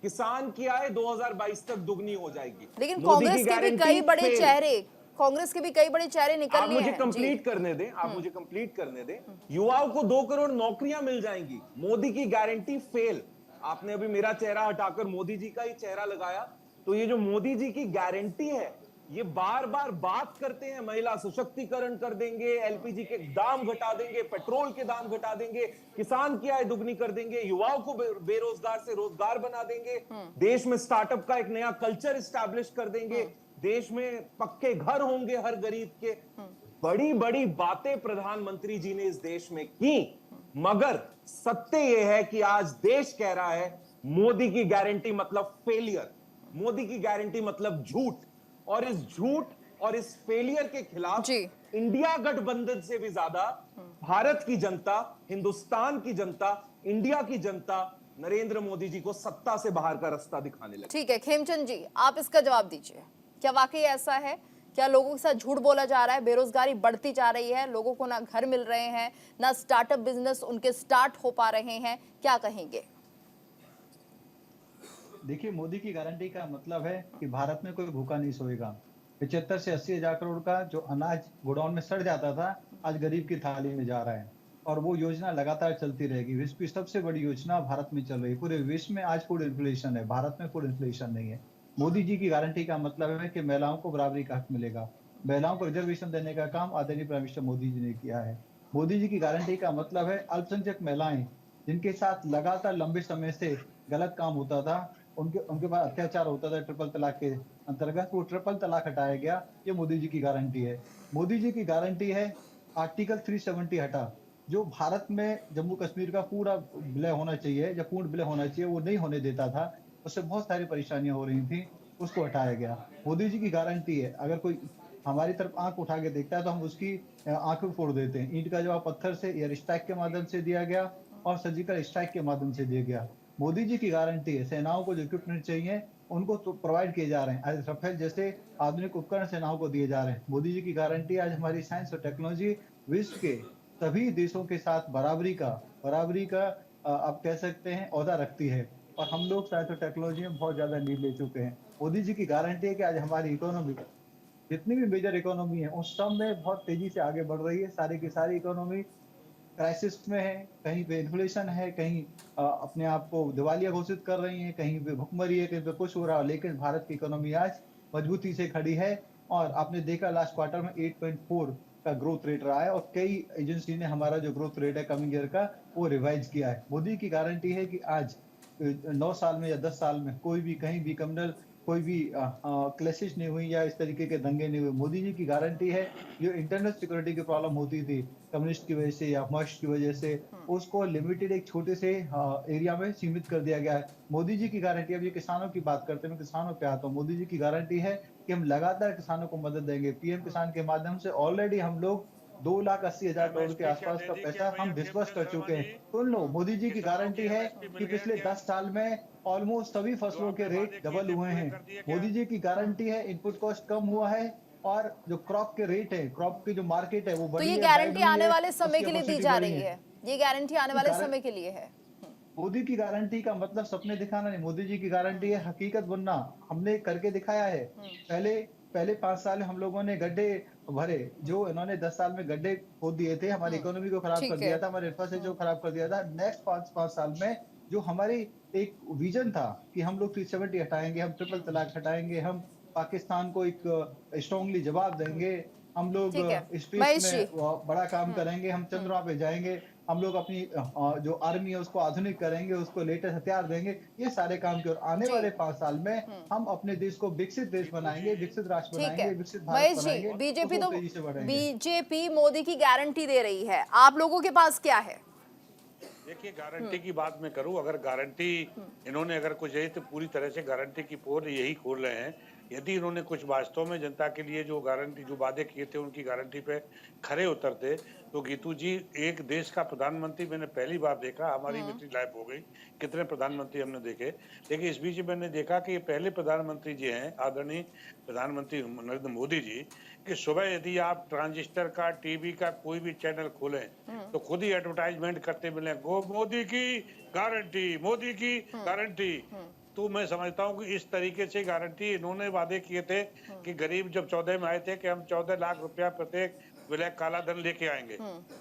किसान की आय 2022 तक दुगनी हो जाएगी। लेकिन कांग्रेस के भी कई बड़े चेहरे, कांग्रेस के भी कई बड़े चेहरे निकलने हैं। आप मुझे कंप्लीट करने दें, युवाओं को 2 करोड़ नौकरियां मिल जाएंगी। मोदी की गारंटी फेल। आपने अभी मेरा चेहरा हटाकर मोदी जी का ही चेहरा लगाया, तो ये जो मोदी जी की गारंटी है, ये बार बार बात करते हैं महिला सशक्तिकरण कर देंगे, एलपीजी के दाम घटा देंगे, पेट्रोल के दाम घटा देंगे, किसान की आय दुगनी कर देंगे, युवाओं को बेरोजगार से रोजगार बना देंगे, देश में स्टार्टअप का एक नया कल्चर इस्टेब्लिश कर देंगे, देश में पक्के घर होंगे हर गरीब के। बड़ी बड़ी बातें प्रधानमंत्री जी ने इस देश में की, मगर सत्य यह है कि आज देश कह रहा है मोदी की गारंटी मतलब फेलियर, मोदी की गारंटी मतलब झूठ। और इस झूठ और इस फेलियर के खिलाफ इंडिया गठबंधन से भी ज्यादा भारत की जनता, हिंदुस्तान की जनता, इंडिया की जनता नरेंद्र मोदी जी को सत्ता से बाहर का रास्ता दिखाने लगी। ठीक है खेमचंद जी, आप इसका जवाब दीजिए। क्या वाकई ऐसा है? क्या लोगों के साथ झूठ बोला जा रहा है? बेरोजगारी बढ़ती जा रही है, लोगों को ना घर मिल रहे हैं, ना स्टार्टअप बिजनेस उनके स्टार्ट हो पा रहे हैं, क्या कहेंगे? देखिए, मोदी की गारंटी का मतलब है कि भारत में कोई भूखा नहीं सोएगा। 75 से 80 हजार करोड़ का जो अनाज गोडाउन में सड़ जाता था, आज गरीब की थाली में जा रहा है, और वो योजना लगातार चलती रहेगी। विश्व की सबसे बड़ी योजना भारत में चल रही है। पूरे विश्व में आज फूड इन्फ्लेशन है, भारत में फूड इन्फ्लेशन नहीं है। मोदी जी की गारंटी का मतलब है कि महिलाओं को बराबरी का हक मिलेगा, महिलाओं को रिजर्वेशन देने का काम आदरणीय प्राइम मिनिस्टर मोदी जी ने किया है। मोदी जी की गारंटी का मतलब है अल्पसंख्यक महिलाएं जिनके साथ लगातार लंबे समय से गलत काम होता था, उनके उनके बाद अत्याचार होता था ट्रिपल तलाक के अंतर्गत, वो ट्रिपल तलाक हटाया गया। ये मोदी जी की गारंटी है। मोदी जी की गारंटी है आर्टिकल 370 हटा, जो भारत में जम्मू कश्मीर का पूरा विलय होना चाहिए, जब पूर्ण विलय होना चाहिए, वो नहीं होने देता था, उससे बहुत सारी परेशानियां हो रही थी, उसको हटाया गया। मोदी जी की गारंटी है अगर कोई हमारी तरफ आंख उठा के देखता है तो हम उसकी आंखें फोड़ देते हैं। ईंट का जवाब पत्थर से, एयर स्ट्राइक के माध्यम से दिया गया और सर्जिकल स्ट्राइक के माध्यम से दिया गया। मोदी जी की गारंटी है सेनाओं को जो इक्विपमेंट चाहिए उनको तो प्रोवाइड किए जा रहे हैं। आज राफेल जैसे आधुनिक उपकरण सेनाओं को दिए जा रहे हैं। मोदी जी की गारंटी आज हमारी साइंस और टेक्नोलॉजी विश्व के सभी देशों के साथ बराबरी का आप कह सकते हैं ओहदा रखती है, और हम लोग साइंस और टेक्नोलॉजी में बहुत ज्यादा लीड ले चुके हैं। मोदी जी की गारंटी है कि आज हमारी इकोनॉमी, जितनी भी मेजर इकोनॉमी है, उस सब में बहुत तेजी से आगे बढ़ रही है। सारी की सारी इकोनॉमी क्राइसिस में है, कहीं पे इन्फ्लेशन है, कहीं अपने आप को दिवालिया घोषित कर रही है, कहीं पे भुखमरी है, कहीं पे कुछ हो रहा है, लेकिन भारत की इकोनॉमी आज मजबूती से खड़ी है। और आपने देखा लास्ट क्वार्टर में 8.4 का ग्रोथ रेट रहा है, और कई एजेंसी ने हमारा जो ग्रोथ रेट है कमिंग ईयर का वो रिवाइज किया है। मोदी की गारंटी है कि आज 9 साल में या 10 साल में कोई भी कहीं भी कम्युनल कोई भी क्लैशेस नहीं हुई या इस तरीके के दंगे नहीं हुए। मोदी जी की गारंटी है जो इंटरनल सिक्योरिटी की प्रॉब्लम होती थी कम्युनिस्ट की वजह से या मार्क्सिस्ट की वजह से, उसको लिमिटेड एक छोटे से एरिया में सीमित कर दिया गया है। मोदी जी की गारंटी, अब ये किसानों की बात करते हैं, मैं किसानों पे आता हूँ। मोदी जी की गारंटी है कि हम लगातार किसानों को मदद देंगे। पीएम किसान के माध्यम से ऑलरेडी हम लोग 2,80,000 करोड़ के आसपास का पैसा हम डिस्बर्स कर चुके हैं। सुन लो, मोदी जी की गारंटी है कि पिछले 10 साल में ऑलमोस्ट सभी फसलों के रेट डबल हुए हैं। मोदी जी की गारंटी है इनपुट कॉस्ट कम हुआ है, और जो क्रॉप के रेट है, क्रॉप की जो मार्केट है वो तो बढ़ी ये है, गारंटी वाइड हुई आने है, वाले समय उसकी के लिए दी कैपेसिटी जा बढ़ी रही है। है, ये गारंटी आने वाले समय के लिए है। मोदी की गारंटी का मतलब सपने दिखाना नहीं, मोदी जी की गारंटी है हकीकत बनना। हमने करके दिखाया है। पहले पहले 5 साल में हम लोगों ने गड्ढे भरे, जो इन्होंने 10 साल में गड्ढे खोद दिए थे, हमारी इकोनॉमी को खराब कर ठीक दिया है। था, हमारे इंफ्रास्ट्रक्चर को खराब कर दिया था। नेक्स्ट 5 साल में जो हमारी एक विजन था कि हम लोग 370 हटाएंगे, हम ट्रिपल तलाक हटाएंगे, हम पाकिस्तान को एक स्ट्रांगली जवाब देंगे, हम लोग ठीक है स्पेस महेश जी। में बड़ा काम करेंगे, हम चंद्रमा पे जाएंगे, हम लोग अपनी जो आर्मी है उसको आधुनिक करेंगे, उसको लेटेस्ट हथियार देंगे, ये सारे काम किए। और आने जी वाले 5 साल में हम अपने देश को विकसित देश बनाएंगे, विकसित राष्ट्र ठीक है बनाएंगे, विकसित भारत महेश जी, बनाएंगे, बीजेपी उसको तो तेजी से बढ़ेंगे। बीजेपी मोदी की गारंटी दे रही है, आप लोगों के पास क्या है? देखिए, गारंटी की बात मैं करूं, अगर गारंटी इन्होंने अगर कुछ यही तो पूरी तरह से गारंटी की पोल यही खोल रहे हैं। यदि इन्होंने कुछ वास्तव में जनता के लिए जो गारंटी, जो वादे किए थे, उनकी गारंटी पे खरे उतरते, तो गीतू जी, एक देश का प्रधानमंत्री मैंने पहली बार देखा। हमारी बेटी लाइफ हो गई, कितने प्रधानमंत्री हमने देखे, लेकिन इस बीच मैंने देखा कि ये पहले प्रधानमंत्री जी हैं, आदरणीय प्रधानमंत्री नरेंद्र मोदी जी, कि सुबह यदि आप ट्रांजिस्टर का, टीवी का कोई भी चैनल खोलें तो खुद ही एडवर्टाइजमेंट करते मिले, गो मोदी की गारंटी, मोदी की गारंटी। तो मैं समझता हूँ कि इस तरीके से गारंटी इन्होंने वादे किए थे कि गरीब जब 14 में आए थे कि हम 14 लाख रुपया प्रत्येक विलय काला धन लेके आएंगे,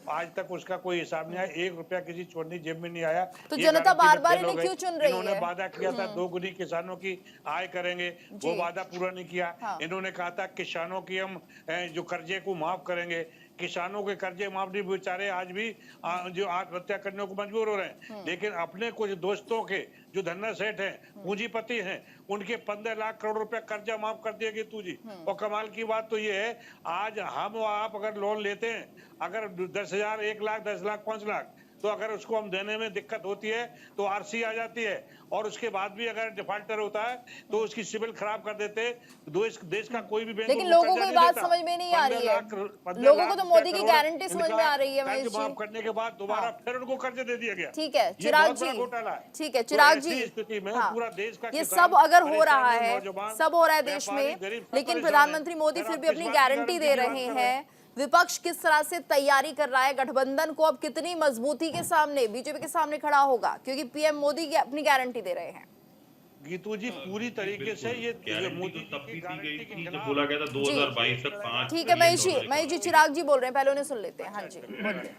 आज तक उसका कोई हिसाब नहीं आया, 1 रुपया किसी चोरनी जेब में नहीं आया। तो ये जनता गारंटी बार में बार फेल हो इन्हें गई। क्यों चुन रही इन्होंने है? वादा किया था 2 गुनी किसानों की आय करेंगे, वो वादा पूरा नहीं किया। इन्होंने कहा था किसानों की हम जो कर्जे को माफ करेंगे, किसानों के कर्जे माफ नहीं, बेचारे आज भी जो आत्महत्या करने को मजबूर हो रहे हैं। लेकिन अपने कुछ दोस्तों के जो धन्ना सेठ हैं, पूंजीपति हैं, उनके 15 लाख करोड़ रुपया कर्जा माफ कर दिया गीतू जी। और कमाल की बात तो ये है, आज हम और आप अगर लोन लेते हैं, अगर 10,000, 1 लाख, 10 लाख, 5 लाख, तो अगर उसको हम देने में दिक्कत होती है तो आरसी आ जाती है, और उसके बाद भी अगर डिफॉल्टर होता है तो उसकी सिविल खराब कर देते। देश का कोई भी बैंक लेकिन लोगों को ये बात समझ में नहीं आ रही है। लोगों को तो मोदी की गारंटी समझ में आ रही है महेश जी। माफ करने के बाद दोबारा फिर उनको कर्ज दे दिया गया। ठीक है चिराग जी, ठीक है चिराग जी, स्थिति में हाँ, पूरा देश का ये सब अगर हो रहा है, सब हो रहा है देश में, लेकिन प्रधानमंत्री मोदी फिर भी अपनी गारंटी दे रहे हैं। विपक्ष किस तरह से तैयारी कर रहा है, गठबंधन को अब कितनी मजबूती के सामने, बीजेपी के सामने खड़ा होगा, क्योंकि पीएम मोदी की अपनी गारंटी दे रहे हैं। गीतू जी, पूरी तरीके से ये मोदी तो तब भी दी गई थी जब बोला गया था 2022 तक 5 ठीक है महेश जी, चिराग जी बोल रहे हैं, पहले उन्हें सुन लेते हैं। हाँ जी बोलिए।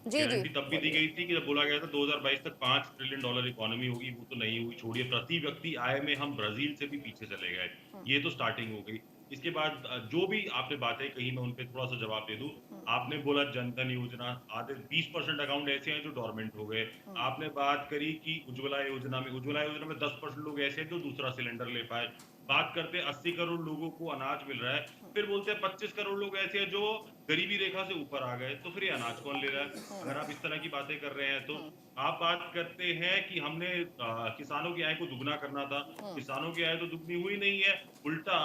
जी गारंटी तब भी दी गई थी कि जब बोला गया था 2022 तक $5 ट्रिलियन इकोनॉमी होगी, वो तो नहीं हुई। छोड़िए, प्रति व्यक्ति आय में हम ब्राजील से भी पीछे चले गए, ये तो स्टार्टिंग हो गई। इसके बाद जो भी आपने बातें कही मैं उन पे थोड़ा सा जवाब दे दूं। आपने बोला जनधन योजना, आधे 20% अकाउंट ऐसे हैं जो डोरमेंट हो गए। आपने बात करी कि उज्ज्वला योजना में 10% लोग ऐसे हैं जो दूसरा सिलेंडर ले पाए। बात करते हैं 80 करोड़ लोगों को अनाज मिल रहा है, फिर बोलते हैं 25 करोड़ लोग ऐसे हैं जो गरीबी रेखा से ऊपर आ गए, तो फिर ये अनाज कौन ले रहा है? अगर आप इस तरह की बातें कर रहे हैं तो आप बात करते हैं कि हमने किसानों की आय को दुगना करना था। किसानों की आय तो दुगनी हुई नहीं है, उल्टा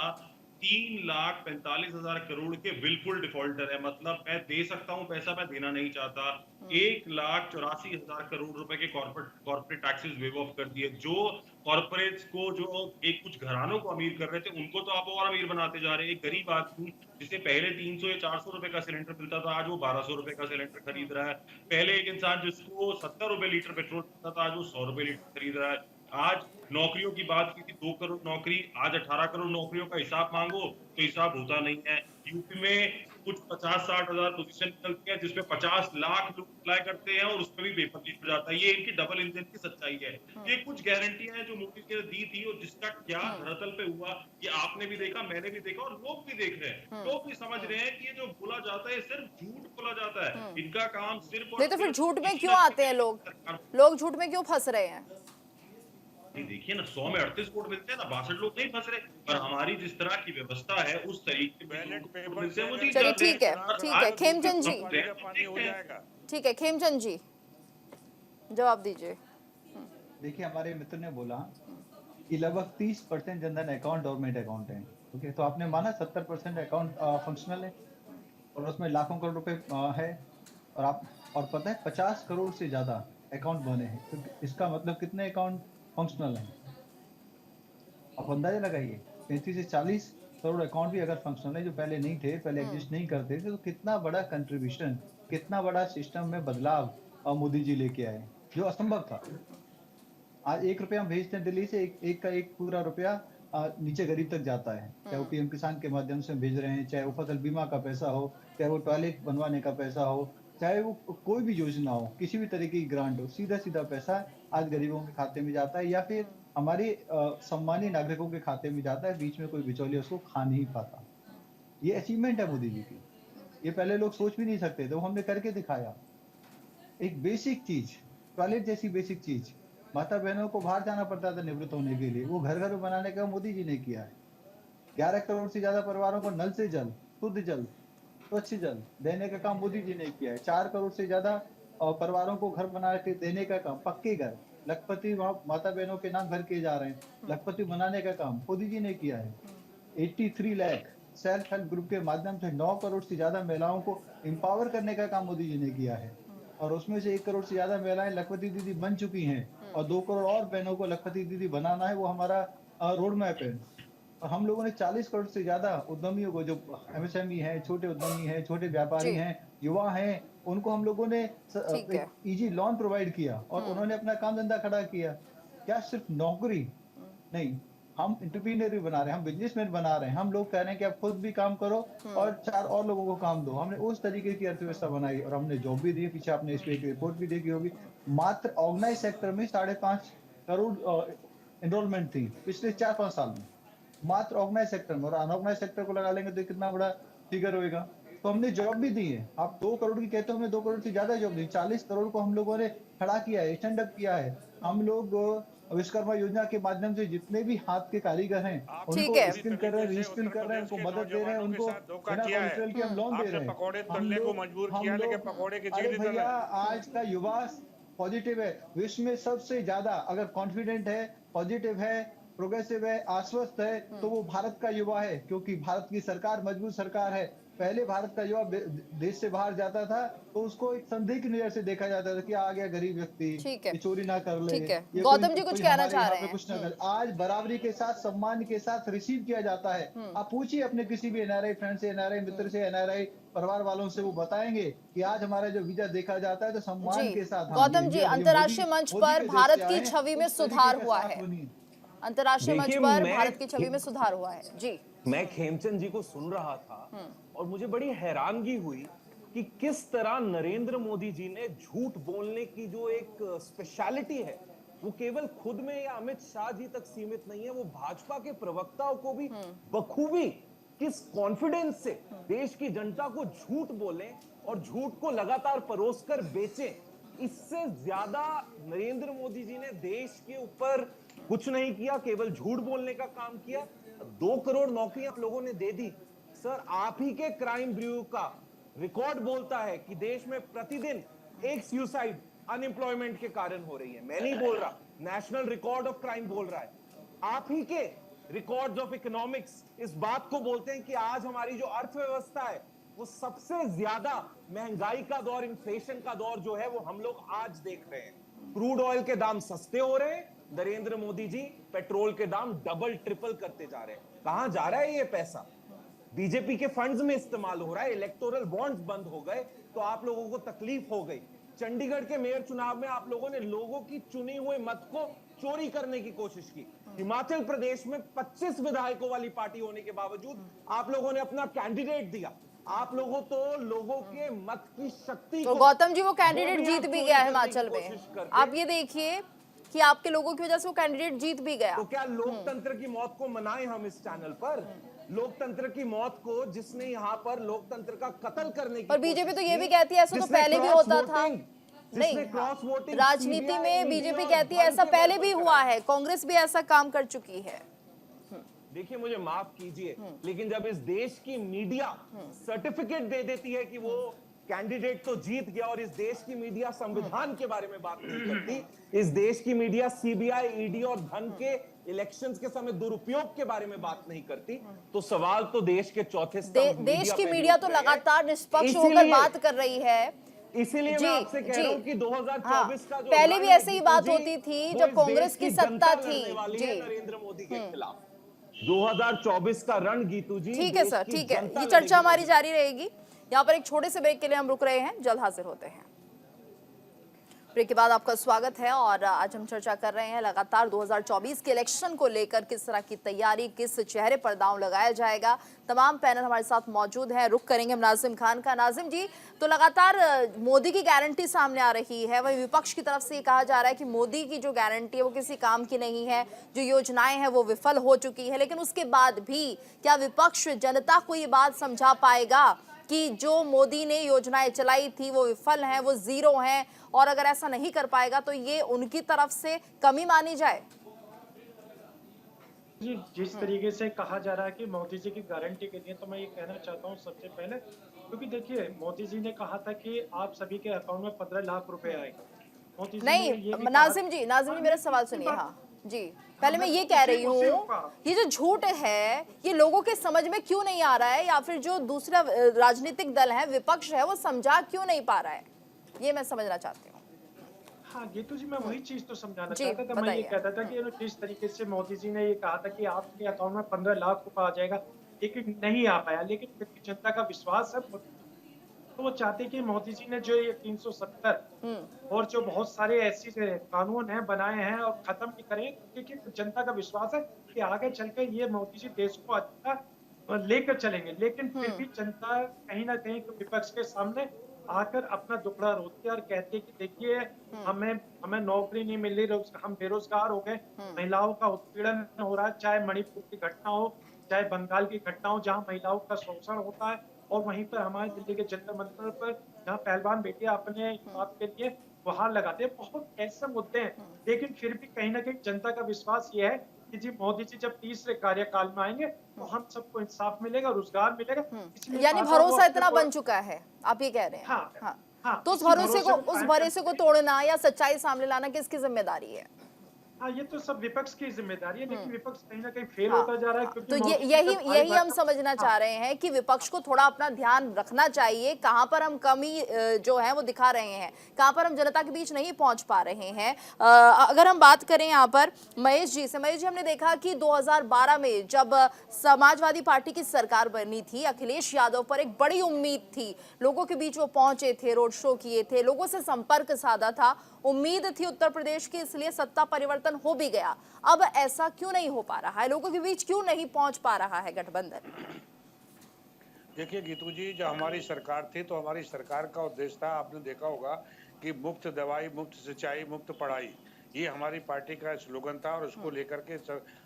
3,45,000 करोड़ के विलफुल डिफॉल्टर है। मतलब मैं दे सकता हूं पैसा, मैं देना नहीं चाहता। 1,84,000 करोड़ रुपए के कॉर्पोरेट टैक्सेस वेव ऑफ कर दिए। जो कॉर्पोरेट्स को, जो एक कुछ घरानों को अमीर कर रहे थे, उनको तो आप और अमीर बनाते जा रहे हैं। एक गरीब आदमी जिसे पहले 300 या 400 रुपए का सिलेंडर मिलता था, आज वो 1200 रुपए का सिलेंडर खरीद रहा है। पहले एक इंसान जिसको 70 रुपए लीटर पेट्रोल मिलता था, आज वो 100 रुपए लीटर खरीद रहा है। आज नौकरियों की बात की थी, 2 करोड़ नौकरी, आज 18 करोड़ नौकरियों का हिसाब मांगो तो हिसाब होता नहीं है। यूपी में कुछ 50-60 हजार पोजीशन निकलती है जिसमें 50 लाख लोग अप्लाई करते हैं और उसमें भी पेपर लीक हो जाता है। ये इनकी डबल इंजन की सच्चाई है। ये कुछ गारंटियां हैं जो मोदी जी ने दी थी और जिसका क्या धरातल पे हुआ, ये आपने भी देखा, मैंने भी देखा और लोग भी देख रहे हैं। लोग भी समझ रहे हैं कि ये जो बोला जाता है सिर्फ झूठ बोला जाता है। इनका काम सिर्फ और नहीं तो फिर सिर्फ झूठ में क्यों किसी आते हैं लोग झूठ में क्यों फंस रहे हैं? देखिए ना, 100 में 38 वोट मिलते हैं ना, 62 लोग नहीं फंस रहे। पर हमारी जिस तरह की व्यवस्था है उस तरीके बैलेट पेपर मिलते हैं, वो नहीं चलिए जाते हैं। ठीक है, ठीक है खेमचंद जी, पानी हो जाएगा। ठीक है खेमचंद जी जवाब दीजिए। देखिए, हमारे मित्र ने बोला कि लगभग 30% जनधन अकाउंट डोरमेंट अकाउंट है। ओके, तो आपने माना 70% अकाउंट फंक्शनल है और उसमें लाखों करोड़ रुपए है, और पता है 50 करोड़ से ज्यादा अकाउंट बने हैं। तो इसका मतलब कितने अकाउंट फंक्शनल है? आप अंदाजा लगाइए, 35 से 40 करोड़ अकाउंट भी अगर फंक्शनल है, जो पहले नहीं थे, पहले एग्जिस्ट नहीं करते थे, तो कितना बड़ा कंट्रीब्यूशन, कितना बड़ा सिस्टम में बदलाव मोदी जी लेके आए, जो असंभव था। आज 1 रुपया हम भेजते हैं दिल्ली से, एक का एक पूरा रुपया नीचे गरीब तक जाता है। चाहे वो पीएम किसान के माध्यम से भेज रहे हैं, चाहे वो फसल बीमा का पैसा हो, चाहे वो टॉयलेट बनवाने का पैसा हो, चाहे वो कोई भी योजना हो, किसी भी तरीके की ग्रांट हो, सीधा सीधा पैसा आज गरीबों के खाते में जाता है या फिर हमारे सम्मानीय नागरिकों के खाते में जाता है। बीच में कोई बिचौलिया उसको खा नहीं पाता। ये अचीवमेंट है मोदी जी की। ये पहले लोग सोच भी नहीं सकते थे, वो हमने करके दिखाया। एक बेसिक चीज, टॉयलेट जैसी बेसिक चीज, माता बहनों को बाहर जाना पड़ता था निवृत्त होने के लिए, वो घर घर बनाने का मोदी जी ने किया है। 11 करोड़ से ज्यादा परिवारों को नल से जल, शुद्ध जल, स्वच्छ जल देने का काम मोदी जी ने किया है। 4 करोड़ से ज्यादा परिवारों को घर बना के देने का काम, पक्के घर, लखपति माता बहनों के नाम घर किए जा रहे हैं, लखपति बनाने का काम मोदी जी ने किया है। 83 लाख सेल्फ हेल्प ग्रुप के माध्यम से 9 करोड़ से ज्यादा महिलाओं को एम्पावर करने का काम मोदी जी ने किया है, और उसमें से 1 करोड़ से ज्यादा महिलाएं लखपति दीदी बन चुकी हैं, और 2 करोड़ और बहनों को लखपति दीदी बनाना है। वो हमारा रोड मैप है। और हम लोगों ने 40 करोड़ से ज्यादा उद्यमियों को, जो एमएसएमई है, छोटे उद्यमी हैं, छोटे व्यापारी हैं, युवा हैं, उनको हम लोगों ने इजी लोन प्रोवाइड किया और उन्होंने अपना काम धंधा खड़ा किया। क्या सिर्फ नौकरी नहीं, हम एंटरप्रेन्योर भी बना रहे हैं, हम बिजनेसमैन बना रहे हैं। हम लोग कह रहे हैं कि आप खुद भी काम करो और 4 और लोगों को काम दो। हमने उस तरीके की अर्थव्यवस्था बनाई और हमने जॉब भी दी। पीछे आपने इस पे एक रिपोर्ट भी देखी होगी। मात्र ऑर्गेनाइज सेक्टर में 5.5 करोड़ एनरोलमेंट थी पिछले 4-5 साल में, मात्र ऑर्गेनाइज सेक्टर में, और अनऑर्गेनाइज सेक्टर को लगा लेंगे तो कितना बड़ा फिगर होगा। तो हमने जॉब भी दी है। आप 2 करोड़ की कहते हो, हमने 2 करोड़ से ज्यादा जॉब दी। 40 करोड़ को हम लोगों ने खड़ा किया है, स्टैंड अप किया है। हम लोग विश्वकर्मा योजना के माध्यम से जितने भी हाथ के कारीगर हैं उनको स्किल कर रहे हैं, रीस्किल कर रहे हैं, उनको मदद दे रहे हैं, उनको बिना कोलेटरल के हम लोन दे रहे हैं। पकौड़े तलने को मजबूर किया, लेकिन पकौड़े की अरे भैया, आज का युवा पॉजिटिव है। विश्व में सबसे ज्यादा अगर कॉन्फिडेंट है, पॉजिटिव है, प्रोग्रेसिव है, आश्वस्त है, तो वो भारत का युवा है, क्योंकि भारत की सरकार मजबूत सरकार है। पहले भारत का युवा देश से बाहर जाता था तो उसको एक संदेह की नजर से देखा जाता था कि आ गया गरीब व्यक्ति, चोरी ना कर ले। गौतम जी कुछ कहना चाह रहे हैं? कुछ ना कर। आज बराबरी के साथ, सम्मान के साथ रिसीव किया जाता है। आप पूछिए अपने किसी भी एनआरआई फ्रेंड से, एनआरआई मित्र से, एनआरआई परिवार वालों से, वो बताएंगे कि आज हमारा जो वीजा देखा जाता है तो सम्मान के साथ। गौतम जी, अंतर्राष्ट्रीय मंच पर भारत की छवि में सुधार हुआ है, अंतर्राष्ट्रीय मंच पर भारत की छवि में सुधार हुआ है जी। मैं खेमचंद जी को सुन रहा था और मुझे बड़ी हैरानगी हुई कि किस तरह नरेंद्र मोदी जी ने झूठ बोलने की जो एक स्पेशलिटी है, वो केवल खुद में या अमित शाह जी तक सीमित नहीं है, वो भाजपा के प्रवक्ताओं को भी बखूबी किस कॉन्फिडेंस से देश की जनता को झूठ बोलें और झूठ को लगातार परोसकर बेचें। इससे ज्यादा नरेंद्र मोदी जी ने देश के ऊपर कुछ नहीं किया, केवल झूठ बोलने का काम किया। 2 करोड़ नौकरियां आप लोगों ने दे दी। सर, आप ही के क्राइम ब्यूरो का रिकॉर्ड बोलता है कि देश में प्रतिदिन एक सुसाइड अनएम्प्लॉयमेंट के कारण हो रही है। मैं नहीं बोल रहा, नेशनल रिकॉर्ड ऑफ क्राइम बोल रहा है। आप ही के रिकॉर्ड्स ऑफ इकोनॉमिक्स इस बात को बोलते हैं कि आज हमारी जो अर्थव्यवस्था है वो सबसे ज्यादा महंगाई का दौर, इन्फ्लेशन का दौर जो है वो हम लोग आज देख रहे हैं। क्रूड ऑयल के दाम सस्ते हो रहे हैं, नरेंद्र मोदी जी पेट्रोल के दाम डबल ट्रिपल करते जा रहे हैं। कहां जा रहा है ये पैसा? बीजेपी के फंड्स में इस्तेमाल हो रहा है। इलेक्टोरल बॉन्ड्स बंद हो गए तो आप लोगों को तकलीफ हो गई। चंडीगढ़ के मेयर चुनाव में आप लोगों ने लोगों की चुनी हुई मत को चोरी करने की कोशिश की। हिमाचल प्रदेश में 25 विधायकों वाली पार्टी होने के बावजूद आप लोगों ने अपना कैंडिडेट दिया। आप लोगों तो लोगों के मत की शक्ति तो को, गौतम जी वो कैंडिडेट भी जीत आप भी चोरी गया करने की हिमाचल में। कोशिश करते। आप ये देखिए कि आपके लोगों की वजह से वो कैंडिडेट जीत भी गया। तो क्या लोकतंत्र की मौत को मनाएं हम इस चैनल पर? लोकतंत्र की मौत को जिसने यहाँ पर लोकतंत्र का कत्ल करने की और बीजेपी कोशिश तो ये की, भी कहती है ऐसा तो जिसने पहले भी क्रॉस होता था। वोटिंग, नहीं, जिसने क्रॉस वोटिंग, राजनीति CBI, में ED बीजेपी और कहती है धन ऐसा के पहले बल भी पर हुआ कराया। है, कांग्रेस भी ऐसा काम कर चुकी है। देखिए, मुझे माफ कीजिए, लेकिन जब इस देश की मीडिया सर्टिफिकेट दे देती है कि वो कैंडिडेट तो जीत गया और इस देश की मीडिया संविधान के बारे में बात नहीं करती, इस देश की मीडिया सीबीआई, ईडी और धन के इलेक्शंस के समय दुरुपयोग के बारे में बात नहीं करती, तो सवाल तो देश के चौथे स्तंभ देश की पे मीडिया तो उठ रहे हैं। लगातार निष्पक्ष इसीलिए- होकर बात कर रही है। इसीलिए मैं आपसे कह रहा हूं कि 2024 का जो पहले रण भी है, ऐसे ही बात जी, होती थी वो जब इस कांग्रेस देश की जनता सत्ता लड़ने थी। वाली जी, है नरेंद्र मोदी के खिलाफ। 2024 का रण, गीतू जी, ठीक है देश सर, की ठीक है, जनता ये चर्चा लड़ेगी। हमारी जारी रहेगी। यहाँ पर एक छोटे से ब्रेक के लिए हम रुक रहे हैं, जल्द हाजिर होते हैं। ब्रेक के बाद आपका स्वागत है और आज हम चर्चा कर रहे हैं लगातार 2024 के इलेक्शन को लेकर किस तरह की तैयारी, किस चेहरे पर दांव लगाया जाएगा। तमाम पैनल हमारे साथ मौजूद हैं। रुक करेंगे हम नाजिम खान का। नाजिम जी, तो लगातार मोदी की गारंटी सामने आ रही है, वही विपक्ष की तरफ से ये कहा जा रहा है कि मोदी की जो गारंटी है वो किसी काम की नहीं है, जो योजनाएं हैं वो विफल हो चुकी है। लेकिन उसके बाद भी क्या विपक्ष जनता को ये बात समझा पाएगा कि जो मोदी ने योजनाएं चलाई थी वो विफल हैं, वो जीरो हैं, और अगर ऐसा नहीं कर पाएगा तो ये उनकी तरफ से कमी मानी जाए? जी, जिस तरीके से कहा जा रहा है कि मोदी जी की गारंटी के लिए, तो मैं ये कहना चाहता हूँ सबसे पहले, क्योंकि देखिए मोदी जी ने कहा था कि आप सभी के अकाउंट में 15 लाख रुपए आएगा। मोदी जी ने ये भी नहीं, नाजिम जी मेरा सवाल सुनिए। हाँ जी, पहले मैं ये कह रही हूँ, ये जो झूठ है ये लोगों के समझ में क्यों नहीं आ रहा है, या फिर जो दूसरा राजनीतिक दल है, विपक्ष है, वो समझा क्यों नहीं पा रहा है, ये मैं समझना चाहती हूँ। हाँ, ये तो जी मैं वही चीज तो समझाना जी, चाहता था। मैं ये बताइए। कहता था कि जिस तरीके से मोदी जी ने ये कहा था कि आपके अकाउंट में 15 लाख रुपए आ जाएगा, लेकिन नहीं आ पाया। लेकिन फिर भी जनता का विश्वास है, तो वो चाहते कि मोदी जी ने जो ये 370 और जो बहुत सारे ऐसे कानून हैं बनाए हैं और खत्म भी करें, क्योंकि जनता का विश्वास है कि आगे चलकर ये मोदी जी देश को अच्छा लेकर चलेंगे। लेकिन फिर भी जनता कहीं ना कहीं विपक्ष के सामने आकर अपना दुखड़ा रोती है और कहती है कि देखिए हमें नौकरी नहीं मिल रही, हम बेरोजगार हो गए, महिलाओं का उत्पीड़न हो रहा है, चाहे मणिपुर की घटना हो, चाहे बंगाल की घटना हो, जहाँ महिलाओं का शोषण होता है, और वहीं पर हमारे दिल्ली के जंतर मंतर पर जहाँ पहलवान बेटियां अपने बाप के लिए गुहार लगाते हैं। बहुत ऐसे मुद्दे हैं, लेकिन फिर भी कहीं ना कहीं जनता का विश्वास ये है कि जी मोदी जी जब तीसरे कार्यकाल में आएंगे तो हम सबको इंसाफ मिलेगा, रोजगार मिलेगा। यानी भरोसा इतना बन चुका है, आप ये कह रहे हैं? हाँ, तो उस भरोसे को तोड़ना या सच्चाई सामने लाना किसकी जिम्मेदारी है? हाँ, ये तो सब विपक्ष की जिम्मेदारी है, लेकिन विपक्ष कहीं ना कहीं फेल होता जा रहा है। क्योंकि तो यही हम समझना चाह रहे हैं कि विपक्ष को थोड़ा अपना ध्यान रखना चाहिए, कहां पर हम कमी जो है वो दिखा रहे हैं, कहां पर हम जनता के बीच नहीं पहुंच पा रहे हैं। अगर हम बात करें यहाँ पर महेश जी से, महेश जी, हमने देखा कि 2012 में जब समाजवादी पार्टी की सरकार बनी थी, अखिलेश यादव पर एक बड़ी उम्मीद थी, लोगों के बीच वो पहुंचे थे, रोड शो किए थे, लोगों से संपर्क साधा था, उम्मीद थी उत्तर प्रदेश की, इसलिए सत्ता परिवर्तन हो भी गया। अब ऐसा क्यों नहीं हो पा रहा है, लोगों के बीच क्यों नहीं पहुंच पा रहा है गठबंधन? देखिए गीतू जी, जब हमारी सरकार थी तो हमारी सरकार का उद्देश्य था, आपने देखा होगा कि मुफ्त दवाई, मुफ्त सिंचाई, मुफ्त पढ़ाई, ये हमारी पार्टी का स्लोगन था और उसको लेकर के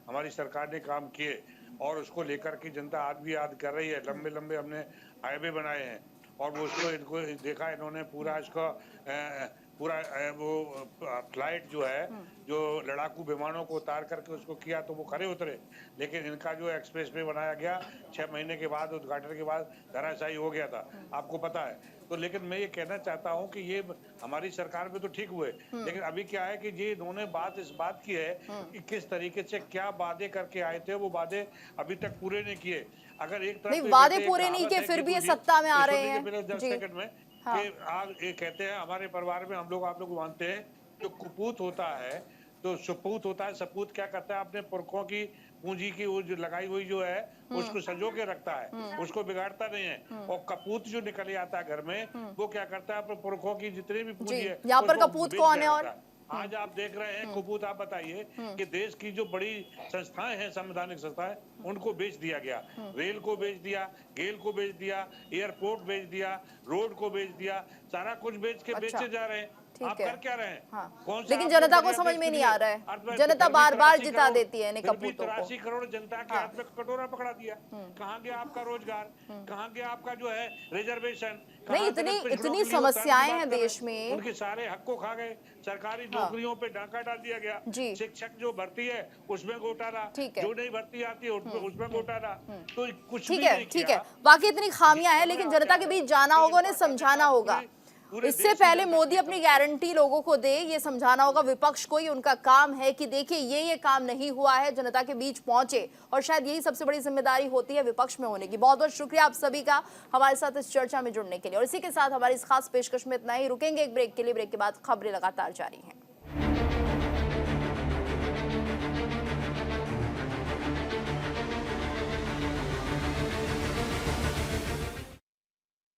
हमारी सरकार ने काम किए और उसको लेकर के जनता आज भी याद कर रही है। लंबे लंबे हमने हाईवे बनाए हैं और वो उसको इनको देखा इन्होंने पूरा इसका पूरा वो फ्लाइट जो है जो लड़ाकू विमानों को उतार करके उसको किया तो वो खरे उतरे, लेकिन इनका जो एक्सप्रेस वे बनाया गया 6 महीने के बाद उद्घाटन के बाद धराशायी हो गया था, आपको पता है। तो लेकिन मैं ये कहना चाहता हूँ कि ये हमारी सरकार में तो ठीक हुए, लेकिन अभी क्या है कि ये इन्होंने इस बात की है कि किस तरीके से क्या वादे करके आए थे, वो वादे अभी तक पूरे नहीं किए। अगर एक तरफ नहीं, वादे पूरे नहीं किए फिर भी ये सत्ता में आ रहे हैं। 10 सेकंड में कि आज ये कहते हैं हमारे परिवार में हम लोग आप लोग मानते हैं जो कुपूत होता है तो सपूत होता है। सपूत क्या करता है, अपने पुरखों की पूंजी की वो जो लगाई हुई जो है उसको संजो के रखता है, उसको बिगाड़ता नहीं है। और कपूत जो निकल आता है घर में वो क्या करता है, अपने पुरखों की जितनी भी पूंजी है यहाँ पर उसको कपूत बेच कौन है? दिया और जाता है। आज आप देख रहे हैं कपूत, आप बताइए कि देश की जो बड़ी संस्थाएं हैं, संवैधानिक संस्थाएं, उनको बेच दिया गया। रेल को बेच दिया, गेल को बेच दिया, एयरपोर्ट बेच दिया, रोड को बेच दिया, सारा कुछ बेच के बेचे जा रहे हैं। आप कर क्या रहे हैं? हाँ। कौन सा लेकिन आपको जनता को बढ़िया समझ देश में के नहीं लिए? आ रहा है, अर्थव्यवस्था जनता फिर भी बार बार 83 जिता करोड़, देती है फिर भी कपूतों को। 83 करोड़ जनता के हाथ में कटोरा पकड़ा दिया। कहाँ गया आपका रोजगार, कहाँ गया आपका जो है रिजर्वेशन? नहीं, इतनी समस्याएं हैं देश में, उनके सारे हक को खा गए। सरकारी नौकरियों पे डाका डाल दिया गया। शिक्षक जो भर्ती है उसमें घोटाला, जो नहीं भर्ती आती है उसमें घोटाला। तो कुछ ठीक है, ठीक है, बाकी इतनी खामियां हैं, लेकिन जनता के बीच जाना होगा, उन्हें समझाना होगा। इससे पहले मोदी अपनी गारंटी लोगों को दे, ये समझाना होगा विपक्ष को, ही उनका काम है कि देखिए ये काम नहीं हुआ है, जनता के बीच पहुंचे। और शायद यही सबसे बड़ी जिम्मेदारी होती है विपक्ष में होने की। बहुत बहुत शुक्रिया आप सभी का हमारे साथ इस चर्चा में जुड़ने के लिए। और इसी के साथ हमारी इस खास पेशकश में इतना ही। रुकेंगे एक ब्रेक के लिए, ब्रेक के बाद खबरें लगातार जारी हैं।